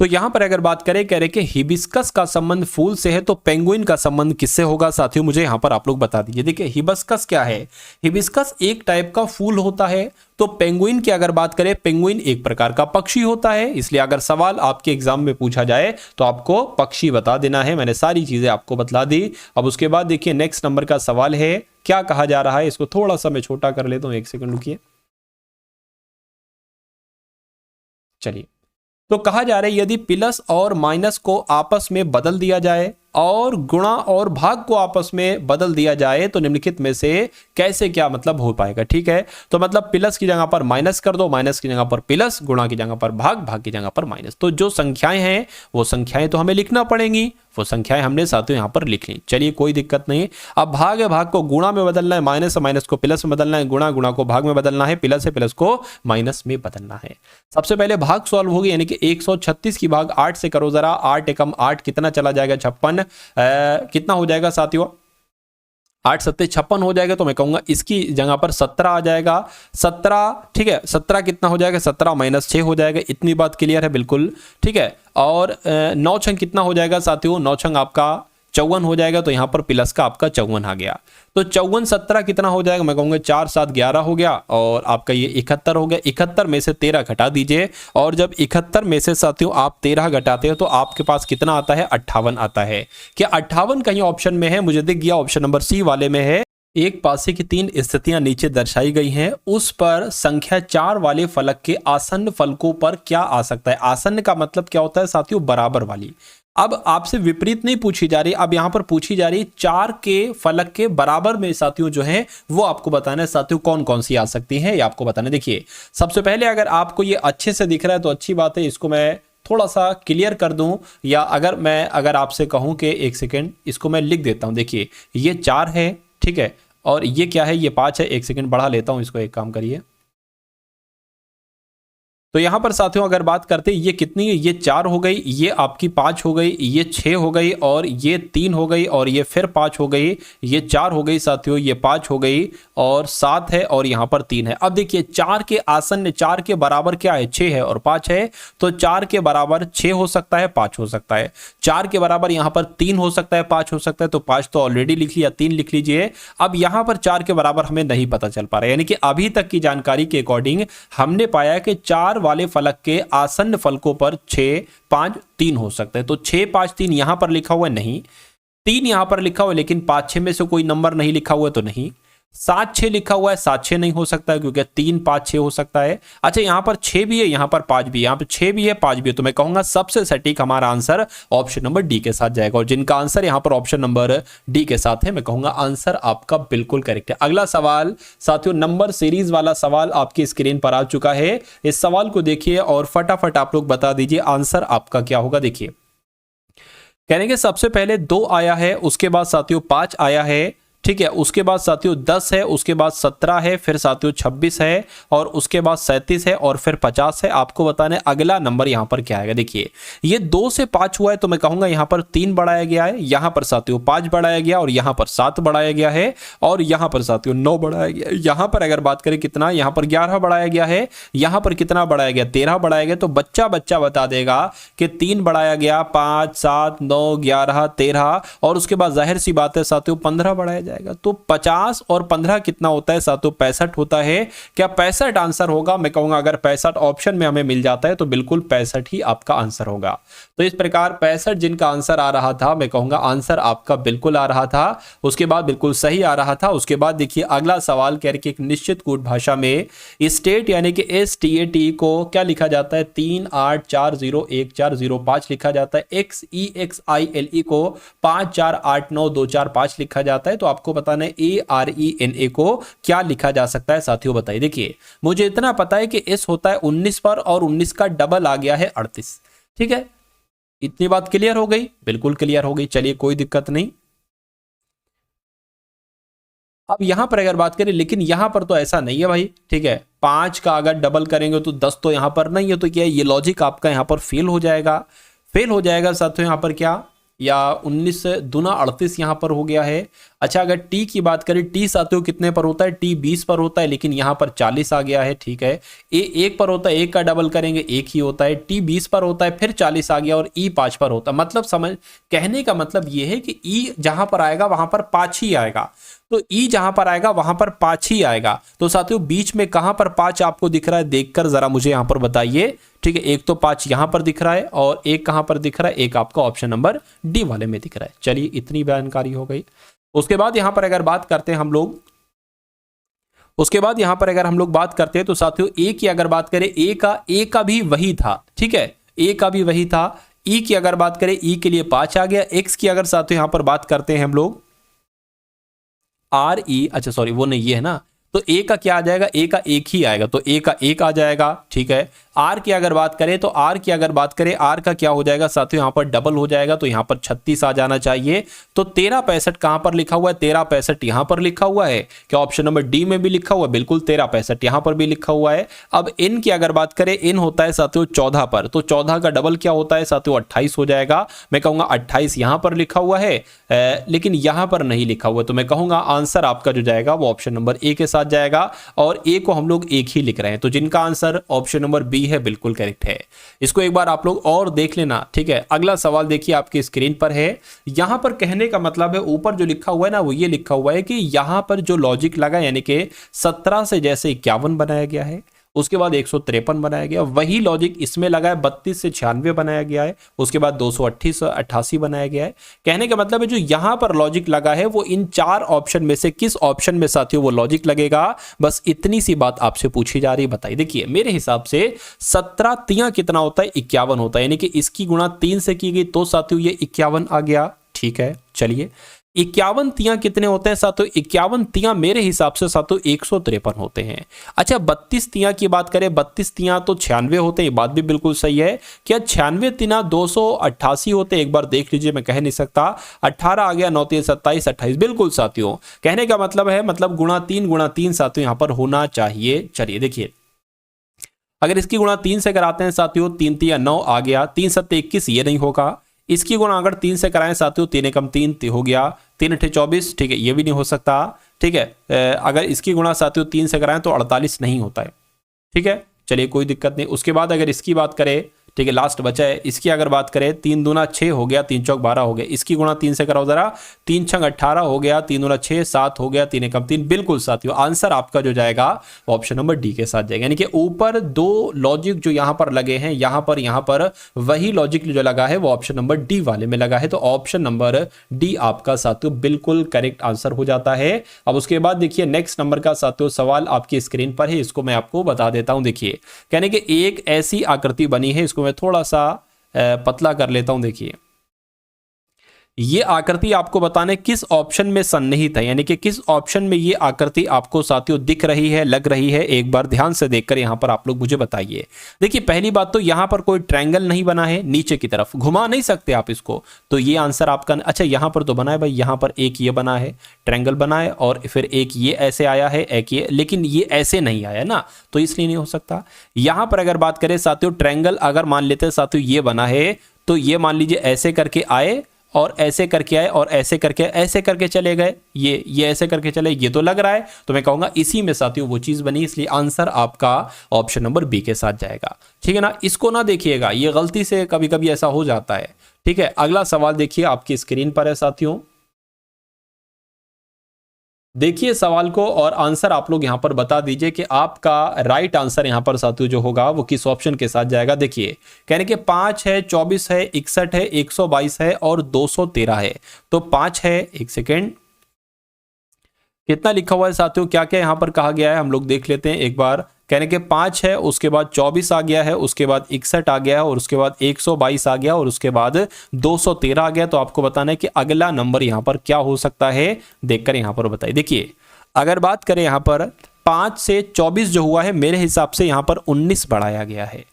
A: तो यहां पर अगर बात करें, कह रहे कि हिबिस्कस का संबंध फूल से है, तो पेंगुइन का संबंध किससे होगा साथियों? मुझे यहां पर आप लोग बता दीजिए। देखिए हिबिस्कस क्या है? हिबिस्कस एक टाइप का फूल होता है। तो पेंगुइन की अगर बात करें, पेंगुइन एक प्रकार का पक्षी होता है, इसलिए अगर सवाल आपके एग्जाम में पूछा जाए तो आपको पक्षी बता देना है। मैंने सारी चीजें आपको बतला दी। अब उसके बाद देखिए नेक्स्ट नंबर का सवाल है, क्या कहा जा रहा है, इसको थोड़ा सा मैं छोटा कर लेता हूं, 1 सेकंड रुकिए। चलिए, तो कहा जा रहा है यदि प्लस और माइनस को आपस में बदल दिया जाए, और गुणा और भाग को आपस में बदल दिया जाए तो निम्नलिखित में से कैसे क्या मतलब हो पाएगा। ठीक है, तो मतलब प्लस की जगह पर माइनस कर दो, माइनस की जगह पर प्लस, गुणा की जगह पर भाग, भाग की जगह पर माइनस। तो जो संख्याएं हैं वो संख्याएं तो हमें लिखना पड़ेंगी, वो संख्याएं हमने साथियों यहां पर लिख ली। चलिए कोई दिक्कत नहीं। अब भाग है, भाग को गुणा में बदलना है, माइनस है माइनस को प्लस में बदलना है, गुणा गुणा को भाग में बदलना है, प्लस है प्लस को माइनस में बदलना है। सबसे पहले भाग सॉल्व होगी, यानी कि 136 की भाग 8 से करो जरा। 8 एकम 8 कितना चला जाएगा, 56। कितना हो जाएगा साथियों, 8 सत्ते 56 हो जाएगा। तो मैं कहूंगा इसकी जगह पर 17 आ जाएगा। 17, ठीक है, 17 कितना हो जाएगा, 17 माइनस 6 हो जाएगा। इतनी बात क्लियर है बिल्कुल, ठीक है। और 9 छंग कितना हो जाएगा साथियों, 9 छंग आपका 54 हो जाएगा। तो यहां पर प्लस का आपका 54 आ गया। तो 54 17 कितना हो जाएगा, मैं कहूंगा 4 7 11 हो गया। और आपका ये 71 हो गया। 71 में से 13 घटा दीजिए। और जब 71 में से साथियों आप 13 घटाते हो तो आपके पास कितना आता है, 58 आता है। क्या 58 कहीं ऑप्शन में है, मुझे दिख गया ऑप्शन नंबर सी वाले में है। एक पासे की 3 स्थितियां नीचे दर्शाई गई हैं, उस पर संख्या 4 वाले फलक के आसन्न फलकों पर क्या आ सकता है। आसन्न का मतलब क्या होता है साथियों, बराबर वाली। अब आपसे विपरीत नहीं पूछी जा रही, अब यहां पर पूछी जा रही 4 के फलक के बराबर में साथियों जो है वो आपको बताना है साथियों कौन कौन सी आ सकती हैं, ये आपको बताना है। देखिए सबसे पहले अगर आपको ये अच्छे से दिख रहा है तो अच्छी बात है, इसको मैं थोड़ा सा क्लियर कर दूं, या अगर आपसे कहूं कि एक सेकेंड इसको मैं लिख देता हूं। देखिए ये 4 है, ठीक है, और ये क्या है, ये 5 है। एक सेकेंड बढ़ा लेता हूं इसको, एक काम करिए। तो यहां पर साथियों अगर बात करते हैं ये कितनी है, ये 4 हो गई, ये आपकी 5 हो गई, ये 6 हो गई, और ये 3 हो गई, और ये फिर 5 हो गई, ये 4 हो गई साथियों, ये 5 हो गई, और 7 है, और यहां पर 3 है। अब देखिए 4 के आसन्न, 4 के बराबर क्या है, 6 है और 5 है। तो 4 के बराबर 6 हो सकता है, 5 हो सकता है। 4 के बराबर यहां पर 3 हो सकता है, 5 हो सकता है। तो 5 तो ऑलरेडी लिख लिया, 3 लिख लीजिए। अब यहां पर 4 के बराबर हमें नहीं पता चल पा रहा है, यानी कि अभी तक की जानकारी के अकॉर्डिंग हमने पाया कि 4 वाले फलक के आसन्न फलकों पर 6 5 3 हो सकता है। तो 6 5 3 यहां पर लिखा हुआ है, नहीं। 3 यहां पर लिखा हुआ है, लेकिन 5 6 में से कोई नंबर नहीं लिखा हुआ है, तो नहीं। 7 6 लिखा हुआ है, 7 6 नहीं हो सकता है, क्योंकि 3 5 6 हो सकता है। अच्छा यहां पर 6 भी है, यहां पर 5 भी है, यहां पर 6 भी है 5 भी है। तो मैं कहूंगा सबसे सटीक हमारा आंसर ऑप्शन नंबर डी के साथ जाएगा। और जिनका आंसर यहां पर ऑप्शन नंबर डी के साथ है, मैं कहूंगा आंसर आपका बिल्कुल करेक्ट है। अगला सवाल साथियों, नंबर सीरीज वाला सवाल आपकी स्क्रीन पर आ चुका है। इस सवाल को देखिए और फटाफट आप लोग बता दीजिए आंसर आपका क्या होगा। देखिए कहने के सबसे पहले 2 आया है, उसके बाद साथियों 5 आया है, ठीक है, उसके बाद साथियों 10 है, उसके बाद 17 है, फिर साथियों 26 है, और उसके बाद 37 है, और फिर 50 है। आपको बताना है अगला नंबर यहां पर क्या आएगा। देखिए ये 2 से 5 हुआ है, तो मैं कहूंगा यहां पर 3 बढ़ाया गया है, यहां पर साथियों 5 बढ़ाया गया, और यहां पर 7 बढ़ाया गया है, और यहां पर साथियों 9 बढ़ाया गया। यहां पर अगर बात करें कितना, यहां पर 11 बढ़ाया गया है, यहां पर कितना बढ़ाया गया, 13 बढ़ाया गया। तो बच्चा बता देगा कि 3 बढ़ाया गया, 5 7 9 11 13, और उसके बाद जाहिर सी बात है साथियों 15 बढ़ाया जाएगा। तो 50 और 15 कितना होता है साथियों, 65 होता है। क्या 65 आंसर होगा? मैं कहूंगा अगर 65 ऑप्शन में हमें मिल जाता है तो बिल्कुल 65 ही आपका आंसर होगा। तो इस प्रकार 65 जिनका आंसर आ रहा था, मैं कहूंगा आंसर आपका बिल्कुल आ रहा था, उसके बाद बिल्कुल सही आ रहा था। उसके बाद देखिए अगला सवाल कह रहे कि एक निश्चित कूट भाषा में स्टेट यानी कि STAT को क्या लिखा जाता है, 38401405 लिखा जाता है। XEXILE को 548925 लिखा जाता है। तो आपको बताना है ARENA को क्या लिखा जा सकता है साथियों, बताइए। देखिए मुझे इतना पता है कि S होता है 19 पर, और 19 का डबल आ गया है 38, ठीक है। इतनी बात क्लियर हो गई, बिल्कुल क्लियर हो गई। चलिए कोई दिक्कत नहीं। अब यहां पर अगर बात करें, लेकिन यहां पर तो ऐसा नहीं है भाई, ठीक है। 5 का अगर डबल करेंगे तो 10 तो यहां पर नहीं है, तो क्या ये लॉजिक आपका यहां पर फेल हो जाएगा, फेल हो जाएगा साथियों। यहां पर क्या, या 19 दूना 38 यहां पर हो गया है। अच्छा अगर टी की बात करें, टी साथियों कितने पर होता है, टी 20 पर होता है, लेकिन यहां पर 40 आ गया है, ठीक है। ए 1 पर होता है, 1 का डबल करेंगे 1 ही होता है। टी 20 पर होता है, फिर 40 आ गया, और ई 5 पर होता है। मतलब समझ, कहने का मतलब यह है कि ई जहां पर आएगा वहां पर 5 ही आएगा। तो ई जहां पर आएगा वहां पर 5 ही आएगा। तो साथियों बीच में कहां पर 5 आपको दिख रहा है, देखकर जरा मुझे यहां पर बताइए, ठीक है। एक तो 5 यहां पर दिख रहा है, और एक कहां पर दिख रहा है, एक आपका ऑप्शन नंबर डी वाले में दिख रहा है। चलिए इतनी जानकारी हो गई। उसके बाद यहां पर अगर बात करते हैं हम लोग, उसके बाद यहां पर अगर हम लोग बात करते हैं तो साथियों ए की अगर बात करें, ए का भी वही था, ठीक है। ए का भी वही था, ई की अगर बात करें, ई के लिए 5 आ गया। एक्स की अगर साथियों यहां पर बात करते हैं हम लोग, आर ई, अच्छा सॉरी वो नहीं, ये है ना, तो ए का क्या आ जाएगा, ए का एक ही आएगा, तो ए का एक आ जाएगा। ठीक है, आर की अगर बात करें तो आर की अगर बात करें, आर का क्या हो जाएगा साथियों, यहां पर डबल हो जाएगा, तो यहां पर 36 आ जाना चाहिए। तो 1365 कहां पर लिखा हुआ है, 1365 यहां पर लिखा हुआ है। क्या ऑप्शन नंबर डी में भी लिखा हुआ है? बिल्कुल, 1365 यहां पर भी लिखा हुआ है। अब इन की अगर बात करें, इन होता है साथियों 14 पर, तो 14 का डबल क्या होता है साथियों, 28 हो जाएगा। मैं कहूंगा 28 यहां पर लिखा हुआ है, लेकिन यहां पर नहीं लिखा हुआ है, तो मैं कहूंगा आंसर आपका जो जाएगा वो ऑप्शन नंबर ए के साथ जाएगा, और ए को हम लोग एक ही लिख रहे हैं, तो जिनका आंसर ऑप्शन नंबर बी है बिल्कुल करेक्ट है। इसको एक बार आप लोग और देख लेना। ठीक है, अगला सवाल देखिए आपकी स्क्रीन पर है। यहां पर कहने का मतलब है, ऊपर जो लिखा हुआ है ना वो ये लिखा हुआ है कि यहां पर जो लॉजिक लगा, यानी कि 17 से जैसे 51 बनाया गया है, उसके बाद 153 बनाया गया, वही लॉजिक इसमें लगा है, 32 से 96 बनाया गया है, उसके बाद 288 बनाया गया है। कहने का मतलब है जो यहां पर लॉजिक लगा है वो इन 4 ऑप्शन में से किस ऑप्शन में साथियों वो लॉजिक लगेगा, बस इतनी सी बात आपसे पूछी जा रही है। बताइए, देखिए मेरे हिसाब से 17 तियां कितना होता है, 51 होता है, यानी कि इसकी गुणा 3 से की गई तो साथियों ये 51 आ गया। ठीक है, चलिए 51 तियां कितने होते हैं साथियों, 51 तियां मेरे हिसाब से साथियों 153 होते हैं। अच्छा, 32 तियां की बात करें, 32 तियां तो 96 होते हैं, ये बात भी बिल्कुल सही है। क्या 96 तियां 288 होते हैं? एक बार देख लीजिए, मैं कह नहीं सकता। 18 आ गया, 9 3 27 28, बिल्कुल साथियों। कहने का मतलब है, मतलब गुणा 3 साथियों यहां पर होना चाहिए। चलिए देखिए, अगर इसकी गुणा 3 से कराते हैं साथियों, 3 तिया 9 आ गया, 3 7 21, ये नहीं होगा। इसकी गुणा अगर 3 से कराएं साथियों, 3 एकम 3 हो गया, 3 8 24, ठीक है, ये भी नहीं हो सकता। ठीक है, अगर इसकी गुणा साथियों 3 से कराएं तो 48 नहीं होता है। ठीक है, चलिए कोई दिक्कत नहीं। उसके बाद अगर इसकी बात करें, ठीक है, लास्ट बचा है, इसकी अगर बात करें, 3 दूना 6 हो गया, 3 चौक 12 हो गया, इसकी गुणा 3 से कराओ जरा, 3 छंग 18 हो गया, 3 दूना 6 7 हो गया, 3 एकम 3, बिल्कुल साथियों आंसर आपका जो जाएगा ऑप्शन नंबर डी के साथ जाएगा। यानी कि ऊपर 2 लॉजिक जो यहां पर लगे हैं, यहां पर वही लॉजिक जो लगा है वो ऑप्शन नंबर डी वाले में लगा है, तो ऑप्शन नंबर डी आपका साथियों बिल्कुल करेक्ट आंसर हो जाता है। अब उसके बाद देखिए नेक्स्ट नंबर का साथियों सवाल आपकी स्क्रीन पर है, इसको मैं आपको बता देता हूं। देखिए, कहने कि एक ऐसी आकृति बनी है, इसको मैं थोड़ा सा पतला कर लेता हूं। देखिए, ये आकृति आपको बताने किस ऑप्शन में सन्निहित है, यानी कि किस ऑप्शन में ये आकृति आपको साथियों दिख रही है, लग रही है, एक बार ध्यान से देखकर यहां पर आप लोग मुझे बताइए। देखिए, पहली बात तो यहां पर कोई ट्रायंगल नहीं बना है, नीचे की तरफ घुमा नहीं सकते आप इसको, तो ये आंसर आपका। अच्छा, यहां पर तो बना है भाई, यहां पर एक ये बना है, ट्रायंगल बना है, और फिर एक ये ऐसे आया है, एक ये, लेकिन ये ऐसे नहीं आया ना, तो इसलिए नहीं हो सकता। यहां पर अगर बात करें साथियों, ट्रायंगल अगर मान लेते हैं साथियों ये बना है, तो ये मान लीजिए ऐसे करके आए और ऐसे करके आए और ऐसे करके चले गए, ये ऐसे करके चले, ये तो लग रहा है, तो मैं कहूंगा इसी में साथियों वो चीज बनी, इसलिए आंसर आपका ऑप्शन नंबर बी के साथ जाएगा। ठीक है ना, इसको ना देखिएगा, ये गलती से कभी कभी ऐसा हो जाता है। ठीक है, अगला सवाल देखिए आपकी स्क्रीन पर है साथियों। देखिए सवाल को और आंसर आप लोग यहां पर बता दीजिए कि आपका राइट आंसर यहां पर साथियों जो होगा वो किस ऑप्शन के साथ जाएगा। देखिए, कहने के 5 है, 24 है, 61 है, 122 है और 213 है। तो 5 है, एक सेकेंड, कितना लिखा हुआ है साथियों, क्या क्या यहां पर कहा गया है, हम लोग देख लेते हैं एक बार। कहने के 5 है, उसके बाद 24 आ गया है, उसके बाद 61 आ गया है, और उसके बाद 122 आ गया, और उसके बाद 213 आ गया। तो आपको बताना है कि अगला नंबर यहां पर क्या हो सकता है, देखकर यहां पर बताइए। देखिए, अगर बात करें यहां पर 5 से 24 जो हुआ है, मेरे हिसाब से यहां पर 19 बढ़ाया गया है।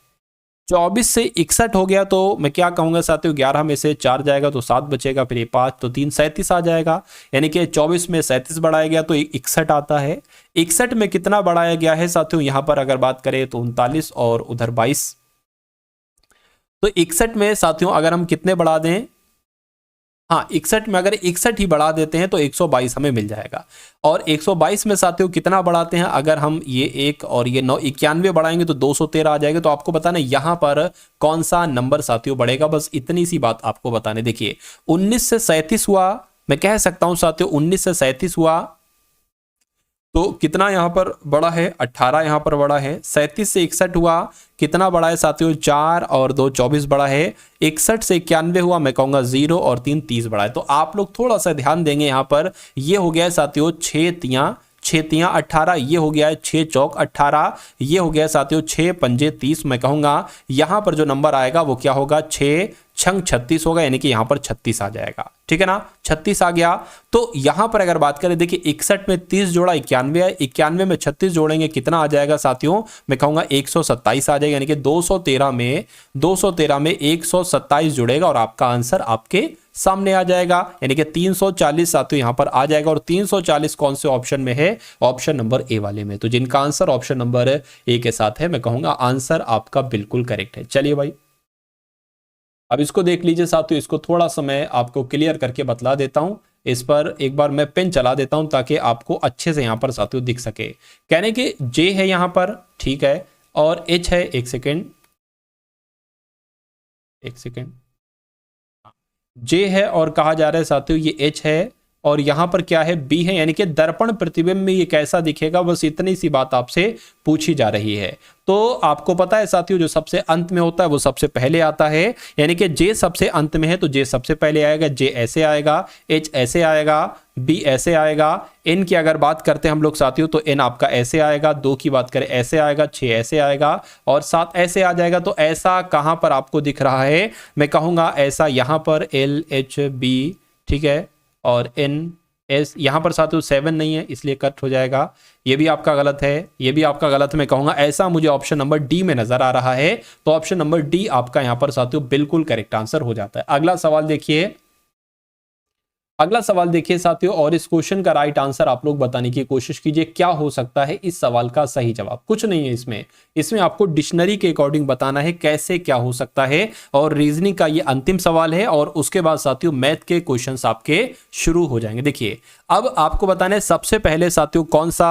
A: 24 से 61 हो गया, तो मैं क्या कहूंगा साथियों, 11 में से 4 जाएगा तो 7 बचेगा, फिर ये 5 तो 3 37 आ जाएगा। यानी कि 24 में 37 बढ़ाया गया तो 61 आता है। 61 में कितना बढ़ाया गया है साथियों, यहां पर अगर बात करें तो 39 और उधर 22, तो 61 में साथियों अगर हम कितने बढ़ा दें, हाँ 61 में अगर 61 ही बढ़ा देते हैं तो 122 हमें मिल जाएगा। और 122 में साथियों कितना बढ़ाते हैं, अगर हम ये 1 और ये 9 91 बढ़ाएंगे तो 213 आ जाएगा। तो आपको बताना यहां पर कौन सा नंबर साथियों बढ़ेगा, बस इतनी सी बात आपको बताने। देखिए, 19 से 37 हुआ, मैं कह सकता हूं साथियों 19 से 37 हुआ तो कितना यहां पर बड़ा है, 18 यहां पर बड़ा है। 37 से 61 हुआ, कितना बड़ा है साथियों, 4 और 2 24 बड़ा है। 61 से 91 हुआ, मैं कहूंगा 0 और 3 30 बड़ा है। तो आप लोग थोड़ा सा ध्यान देंगे, यहां पर ये हो गया है साथियों 6 तियां 18, ये हो गया है 6 चौक 18, ये हो गया साथियों 6 पंजे 30। मैं कहूंगा यहां पर जो नंबर आएगा वो क्या होगा, 6 छंग 36 होगा, यानी कि यहाँ पर 36 आ जाएगा। ठीक है ना, 36 आ गया। तो यहाँ पर अगर बात करें, देखिए 61 में 30 जोड़ा 91 है, 91 में 36 जोड़ेंगे कितना आ जाएगा साथियों, मैं कहूँगा 127 आ जाएगा, यानी कि 213 में 127 जुड़ेगा और आपका आंसर आपके सामने आ जाएगा, यानी कि 340 साथियों यहाँ पर आ जाएगा। और 340 कौन से ऑप्शन में है, ऑप्शन नंबर ए वाले में। तो जिनका आंसर ऑप्शन नंबर ए के साथ है, मैं कहूँगा आंसर आपका बिल्कुल करेक्ट है। चलिए भाई, अब इसको देख लीजिए साथियों, इसको थोड़ा सा मैं आपको क्लियर करके बतला देता हूं। इस पर एक बार मैं पेन चला देता हूं ताकि आपको अच्छे से यहां पर साथियों दिख सके। कहने के जे है यहां पर, ठीक है, और एच है, एक सेकेंड, जे है और कहा जा रहा है साथियों ये एच है, और यहां पर क्या है, बी है, यानी कि दर्पण प्रतिबिंब में ये कैसा दिखेगा, बस इतनी सी बात आपसे पूछी जा रही है। तो आपको पता है साथियों, जो सबसे अंत में होता है वो सबसे पहले आता है, यानी कि जे सबसे अंत में है तो जे सबसे पहले आएगा, जे ऐसे आएगा, एच ऐसे आएगा, बी ऐसे आएगा, एन की अगर बात करते हैं हम लोग साथियों तो एन आपका ऐसे आएगा, 2 की बात करें ऐसे आएगा, 6 ऐसे आएगा और 7 ऐसे आ जाएगा। तो ऐसा कहां पर आपको दिख रहा है, मैं कहूंगा ऐसा यहां पर एल एच बी, ठीक है, और एन एस, यहां पर साथियों 7 नहीं है इसलिए कट हो जाएगा। ये भी आपका गलत है, ये भी आपका गलत है, मैं कहूंगा ऐसा मुझे ऑप्शन नंबर डी में नजर आ रहा है। तो ऑप्शन नंबर डी आपका यहां पर साथियों बिल्कुल करेक्ट आंसर हो जाता है। अगला सवाल देखिए, अगला सवाल देखिए साथियों, और इस क्वेश्चन का राइट आंसर आप लोग बताने की कोशिश कीजिए। क्या हो सकता है इस सवाल का सही जवाब, कुछ नहीं है इसमें आपको डिक्शनरी के अकॉर्डिंग बताना है कैसे क्या हो सकता है। और रीजनिंग का ये अंतिम सवाल है और उसके बाद साथियों मैथ के क्वेश्चंस आपके शुरू हो जाएंगे। देखिए अब आपको बताना है सबसे पहले साथियों कौन सा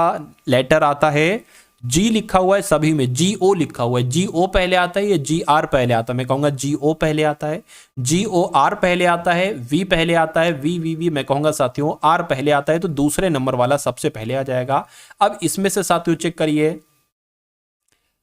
A: लेटर आता है। जी लिखा हुआ है सभी में, जी ओ लिखा हुआ है, जी ओ पहले आता है या जी आर पहले आता है, मैं कहूंगा जी ओ पहले आता है, जी ओ आर पहले आता है, वी पहले आता है, वी वी वी मैं कहूंगा साथियों आर पहले आता है, तो दूसरे नंबर वाला सबसे पहले आ जाएगा। अब इसमें से साथियों चेक करिए,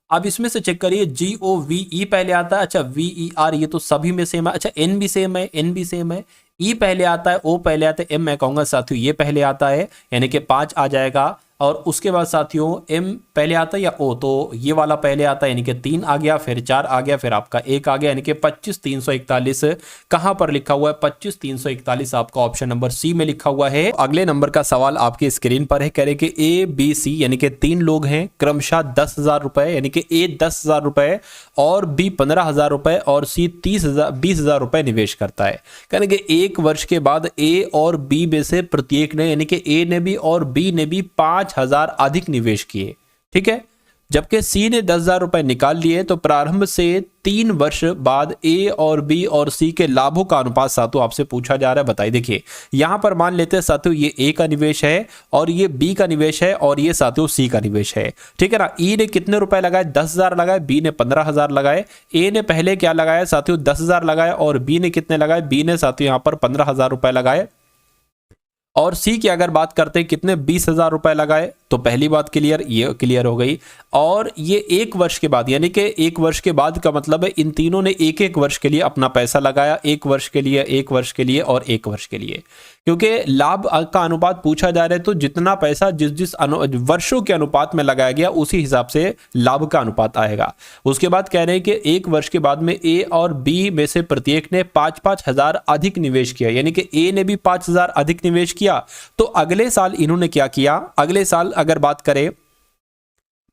A: अब इसमें से चेक करिए, जी ओ वी ई पहले आता है, अच्छा वी ई आर ये तो सभी में सेम है, अच्छा एन भी सेम है, एन भी सेम है, ई पहले आता है, ओ पहले आता है, एम मैं कहूंगा साथियों ये पहले आता है, यानी कि 5 आ जाएगा। और उसके बाद साथियों एम पहले आता है या ओ, तो ये वाला पहले आता है, यानी कि 3 आ गया, फिर 4 आ गया, फिर आपका 1 आ गया, यानी कि 25 341 कहां पर लिखा हुआ है, 25 341 आपका ऑप्शन नंबर सी में लिखा हुआ है। अगले नंबर का सवाल आपकी स्क्रीन पर है, कह रहे कि ए बी सी यानी कि 3 लोग हैं, क्रमशः 10,000 रुपए, यानी कि ए 10,000 रुपए और बी 15,000 रुपए और सी 20,000 रुपए निवेश करता है। कहने कि 1 वर्ष के बाद ए और बी में से प्रत्येक ने, यानी कि ए ने भी और बी ने भी 5,000 अधिक निवेश किए, ठीक है, जबकि सी ने 10,000 रुपए निकाल लिए। तो प्रारंभ से 3 वर्ष बाद ए और बी और सी के लाभों का अनुपात साथियों आपसे पूछा जा रहा है, बताइए। देखिए यहां पर मान लेते हैं साथियों ये ए का निवेश है और ये बी का निवेश है और ये साथियों सी का निवेश है, ठीक है ना। ई ने कितने रुपए लगाए, 10,000 लगाए, बी ने 15,000 लगाए। ए ने पहले क्या लगाया साथियों, 10,000 लगाए और बी ने कितने लगाए, बी ने साथियों यहां पर 15,000 रुपए लगाए। और सी की अगर बात करते हैं कितने, 20,000 रुपए लगाए। तो पहली बात क्लियर, ये क्लियर हो गई। और ये 1 वर्ष के बाद, यानी कि 1 वर्ष के बाद का मतलब है इन तीनों ने 1-1 वर्ष के लिए अपना पैसा लगाया, 1 वर्ष के लिए, 1 वर्ष के लिए और 1 वर्ष के लिए, क्योंकि लाभ का अनुपात पूछा जा रहा है। तो जितना पैसा जिस वर्षों के अनुपात में लगाया गया उसी हिसाब से लाभ का अनुपात आएगा। उसके बाद कह रहे हैं कि 1 वर्ष के बाद में ए और बी में से प्रत्येक ने 5-5 हजार अधिक निवेश किया, यानी कि ए ने भी 5,000 अधिक निवेश किया। तो अगले साल इन्होंने क्या किया, अगले साल अगर बात करें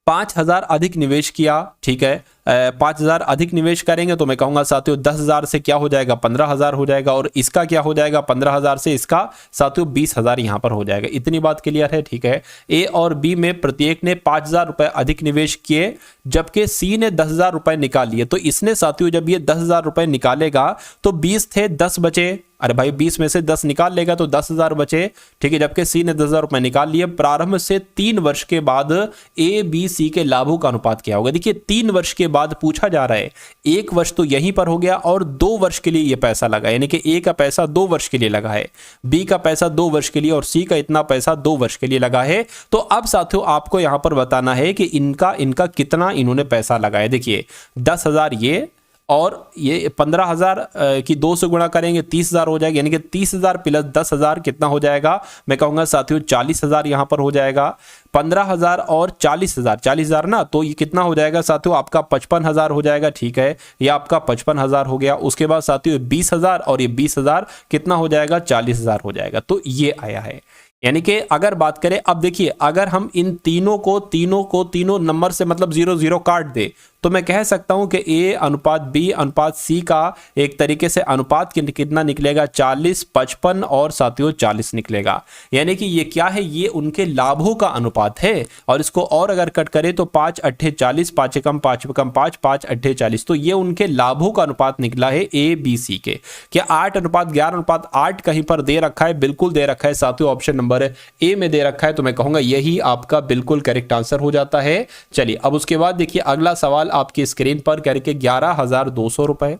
A: 5,000 अधिक निवेश किया, ठीक है, 5,000 अधिक निवेश करेंगे तो मैं कहूंगा साथियों 10,000 से क्या हो जाएगा, 15,000 हो जाएगा। और इसका क्या हो जाएगा, 15,000 से इसका साथियों 20,000 यहां पर हो जाएगा। इतनी बात क्लियर है, ठीक है। ए और बी में प्रत्येक ने 5,000 रुपए अधिक निवेश किए, जबकि सी ने 10,000 रुपए निकाल लिए। तो इसने साथियों जब ये 10,000 रुपए निकालेगा तो 20 थे, 10 बचे, अरे भाई 20 में से 10 निकाल लेगा तो 10,000 बचे, ठीक है, जबकि सी ने 10,000 रुपए निकाल लिए। प्रारंभ से 3 वर्ष के बाद ए बी सी के लाभों का अनुपात क्या होगा। देखिए 3 वर्ष के बाद पूछा जा रहा है, 1 वर्ष तो यहीं पर हो गया और 2 वर्ष के लिए ये पैसा लगा, यानी कि ए का पैसा 2 वर्ष के लिए लगा है, बी का पैसा 2 वर्ष के लिए और सी का इतना पैसा 2 वर्ष के लिए लगा है। तो अब साथियों आपको यहां पर बताना है कि इनका कितना इन्होंने पैसा लगाया। देखिए 10,000 ये और ये 15,000 की 2 से गुणा करेंगे 30,000 हो जाएगा, यानी कि 30,000 प्लस 10,000 कितना हो जाएगा, मैं कहूँगा साथियों 40,000 यहाँ पर हो जाएगा। 15,000 और 40,000, 40,000 ना, तो ये कितना हो जाएगा साथियों, आपका 55,000 हो जाएगा। ठीक है, ये आपका 55,000 हो गया। उसके बाद साथियों 20,000 और ये 20,000 कितना हो जाएगा, 40,000 हो जाएगा। तो ये आया है। यानी कि अगर बात करें, अब देखिए अगर हम इन तीनों नंबर से मतलब 0 0 काट दे तो मैं कह सकता हूं कि A अनुपात B अनुपात C का एक तरीके से अनुपात कितना निकलेगा, 40, 55 और साथियों 40 निकलेगा। यानी कि ये क्या है, ये उनके लाभों का अनुपात है। और इसको और अगर कट करें तो 5 8 40, 5 एकम 5 एकम 5, 5 8 40, तो ये उनके लाभों का अनुपात निकला है A B C के। क्या 8 अनुपात 11 अनुपात 8 कहीं पर दे रखा है? बिल्कुल दे रखा है साथियों, ऑप्शन नंबर A में दे रखा है। तो मैं कहूंगा यही आपका बिल्कुल करेक्ट आंसर हो जाता है। चलिए अब उसके बाद देखिए अगला सवाल आपकी स्क्रीन पर करके 11,200 रुपए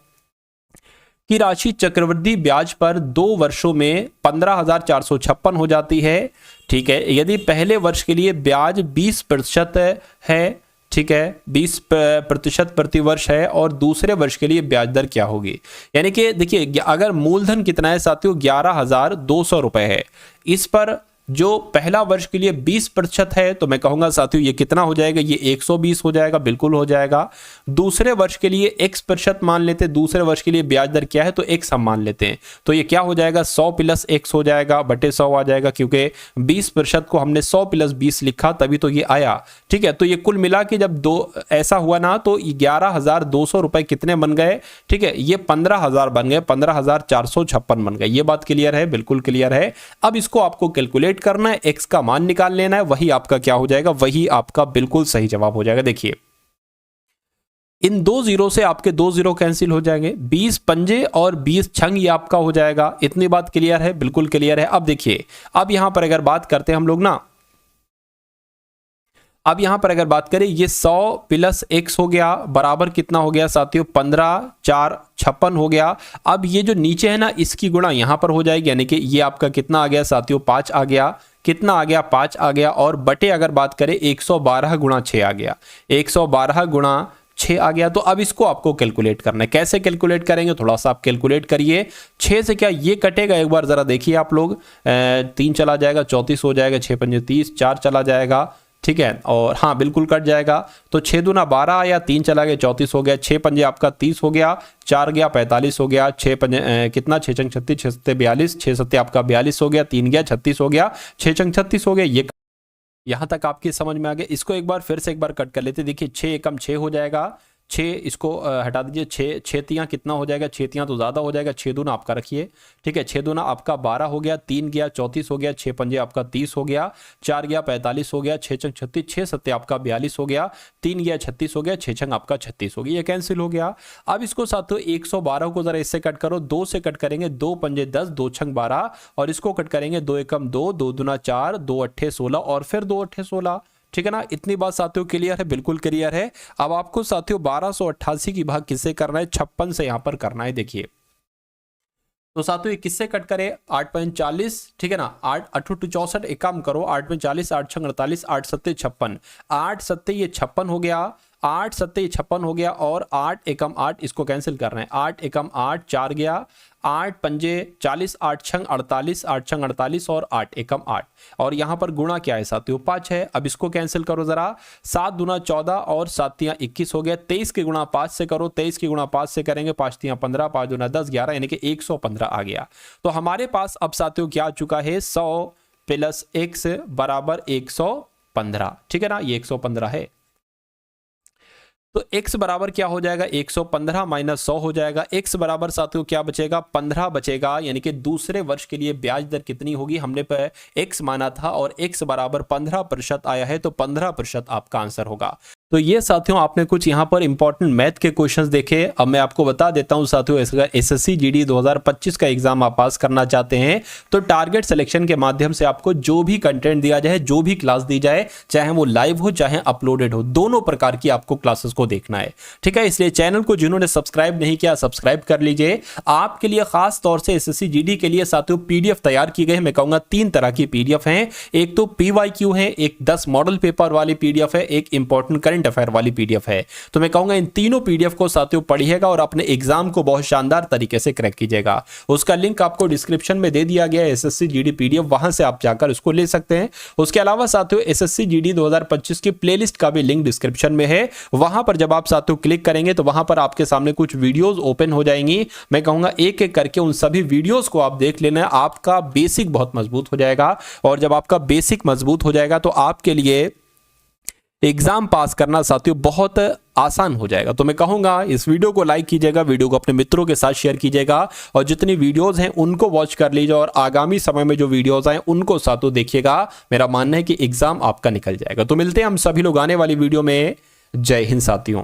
A: की राशि चक्रवृद्धि ब्याज पर 2 वर्षों में 15,456 हो जाती है। ठीक है, यदि पहले वर्ष के लिए ब्याज 20% है, ठीक है, 20% प्रति वर्ष है, और दूसरे वर्ष के लिए ब्याज दर क्या होगी? यानी कि देखिए अगर मूलधन कितना है साथियों, 11,200 रुपए है, इस पर जो पहला वर्ष के लिए 20% है, तो मैं कहूंगा साथियों ये कितना हो जाएगा, ये 120 हो जाएगा, बिल्कुल हो जाएगा। दूसरे वर्ष के लिए x% मान लेते हैं, दूसरे वर्ष के लिए ब्याज दर क्या है, तो x हम मान लेते हैं, तो ये क्या हो जाएगा, 100 प्लस x हो जाएगा, बटे 100 आ जाएगा, क्योंकि 20% को हमने 100 प्लस 20 लिखा तभी तो ये आया। ठीक है, तो ये कुल मिला के जब दो ऐसा हुआ ना, तो 11,200 रुपए कितने बन गए? ठीक है, ये 15,000 बन गए, 15,456 बन गए। ये बात क्लियर है, बिल्कुल क्लियर है। अब इसको आपको कैलकुलेट करना है, x का मान निकाल लेना है, वही आपका क्या हो जाएगा, वही आपका बिल्कुल सही जवाब हो जाएगा। देखिए इन 2 जीरो से आपके 2 जीरो कैंसिल हो जाएंगे, 20 पंजे और 20 छंग ये आपका हो जाएगा। इतनी बात क्लियर है, बिल्कुल क्लियर है। अब देखिए अब यहां पर अगर बात करते हैं हम लोग ना, अब यहां पर अगर बात करें, ये 100 प्लस x हो गया बराबर कितना हो गया साथियों, 15 4 56 हो गया। अब ये जो नीचे है ना, इसकी गुणा यहां पर हो जाएगी, यानी कि ये आपका कितना आ गया साथियों, 5 आ गया। कितना आ गया, 5 आ गया। और बटे अगर बात करें 112 गुणा 6 आ गया, 112 गुणा 6 आ गया। तो अब इसको आपको कैलकुलेट करना है। कैसे कैलकुलेट करेंगे, थोड़ा सा आप कैलकुलेट करिए। 6 से क्या ये कटेगा, एक बार जरा देखिए आप लोग, 3 चला जाएगा, 34 हो जाएगा, 6 पंजे 30, 4 चला जाएगा, ठीक है, और हाँ बिल्कुल कट जाएगा। तो 6 दूना 12 आया, 3 चला गया, 34 हो गया, 6 पंजे आपका 30 हो गया, 4 गया 45 हो गया, 6 पंजे कितना, 6 चंग 36, 6 सत्ते 42, 6 सत्ते आपका 42 हो गया, 3 गया 36 हो गया, 6 चंग 36 हो गया। ये यहां तक आपकी समझ में आ गया। इसको एक बार फिर से एक बार कट कर लेते, देखिए 6 एकम 6 हो जाएगा, 6 इसको हटा दीजिए, 6 6 कितना हो जाएगा, 6 तो ज़्यादा हो जाएगा, 6 दूना आपका रखिए, ठीक है, 6 दूना आपका 12 हो गया, 3 गया 34 हो गया, 6 पंजे आपका 30 हो गया, 4 गया 45 हो गया, 6 चंग 36, 6 सत्ते आपका 42 हो गया, 3 गया 36 हो गया, 6 छंग आपका 36 हो गया, ये कैंसिल हो गया। अब इसको साथियों 112 को जरा इससे कट करो, 2 से कट करेंगे, 2 पंजे 10, 2 छंग 12, और इसको कट करेंगे 2 एकम 2, 2 दूना 4, 2 अट्ठे 16, और फिर 2 अट्ठे 16। ठीक है ना, इतनी बात साथियों क्लियर है, बिल्कुल क्लियर है। अब आपको साथियों 1288 की भाग किससे करना है, 56 से यहां पर करना है। देखिए तो साथियों ये किससे कट करे, 8.40, ठीक है ना, 8 8 64, एक काम करो, 8.40, 8 6 48, 8 सत्ते 56, 8 सत्ते ये 56 हो गया, 8 सत्ते 56 हो गया, और 8 एकम 8 इसको कैंसिल करना है, 8 एकम 8 4 गया, 8 पंजे 40, 8 छंग 48, 8 छंग 48, और 8 एकम 8, और यहां पर गुणा क्या है साथियों, 5 है। अब इसको कैंसिल करो जरा, 7 दूना 14 और 7 तियां 21 हो गया, 23 की गुणा 5 से करो, 23 की गुणा 5 से करेंगे, 5 तियां 15, 5 दूना 10, 11, यानी कि 115 आ गया। तो हमारे पास अब साथियों क्या आ चुका है, 100 प्लस x बराबर 115, ठीक है ना, ये 115 है। तो x बराबर क्या हो जाएगा, 115 माइनस 100 हो जाएगा। x बराबर साथियों क्या बचेगा, 15 बचेगा, यानी कि दूसरे वर्ष के लिए ब्याज दर कितनी होगी, हमने पर x माना था और x बराबर 15% आया है, तो 15% आपका आंसर होगा। तो ये साथियों आपने कुछ यहाँ पर इंपॉर्टेंट मैथ के क्वेश्चंस देखे। अब मैं आपको बता देता हूँ साथियों, एसएससी जीडी 2025 का एग्जाम आप पास करना चाहते हैं तो टारगेट सिलेक्शन के माध्यम से आपको जो भी कंटेंट दिया जाए, जो भी क्लास दी जाए, चाहे वो लाइव हो चाहे अपलोडेड हो, दोनों प्रकार की आपको क्लासेस को देखना है, ठीक है। इसलिए चैनल को जिन्होंने सब्सक्राइब नहीं किया सब्सक्राइब कर लीजिए। आपके लिए खास तौर से एसएससी जीडी के लिए साथियों पीडीएफ तैयार की गई है। मैं कहूंगा 3 तरह की पीडीएफ है, एक तो पीवाईक्यू है, एक 10 मॉडल पेपर वाली पीडीएफ है, एक इंपॉर्टेंट करंट करंट अफेयर वाली पीडीएफ है। तो मैं कहूंगा इन तीनों पीडीएफ को साथियों पढ़िएगा और अपने एग्जाम को बहुत शानदार तरीके से क्रैक कीजिएगा। उसका लिंक आपको डिस्क्रिप्शन में दे दिया गया है, एसएससी जीडी पीडीएफ, वहां से आप जाकर उसको ले सकते हैं। उसके अलावा साथियों एसएससी जीडी 2025 की प्लेलिस्ट का भी लिंक डिस्क्रिप्शन में है, वहां पर जब आप साथियों क्लिक करेंगे तो वहां पर आपके सामने कुछ वीडियोस ओपन हो जाएंगी। मैं कहूंगा एक एक करके उन सभी वीडियोस को आप देख लेना, आपका बेसिक बहुत मजबूत हो जाएगा। और जब आपका बेसिक मजबूत हो जाएगा तो आपके लिए एग्जाम पास करना साथियों बहुत आसान हो जाएगा। तो मैं कहूंगा इस वीडियो को लाइक कीजिएगा, वीडियो को अपने मित्रों के साथ शेयर कीजिएगा और जितनी वीडियोस हैं उनको वॉच कर लीजिए और आगामी समय में जो वीडियोस आए उनको साथियों देखिएगा। मेरा मानना है कि एग्जाम आपका निकल जाएगा। तो मिलते हैं हम सभी लोग आने वाली वीडियो में। जय हिंद साथियों।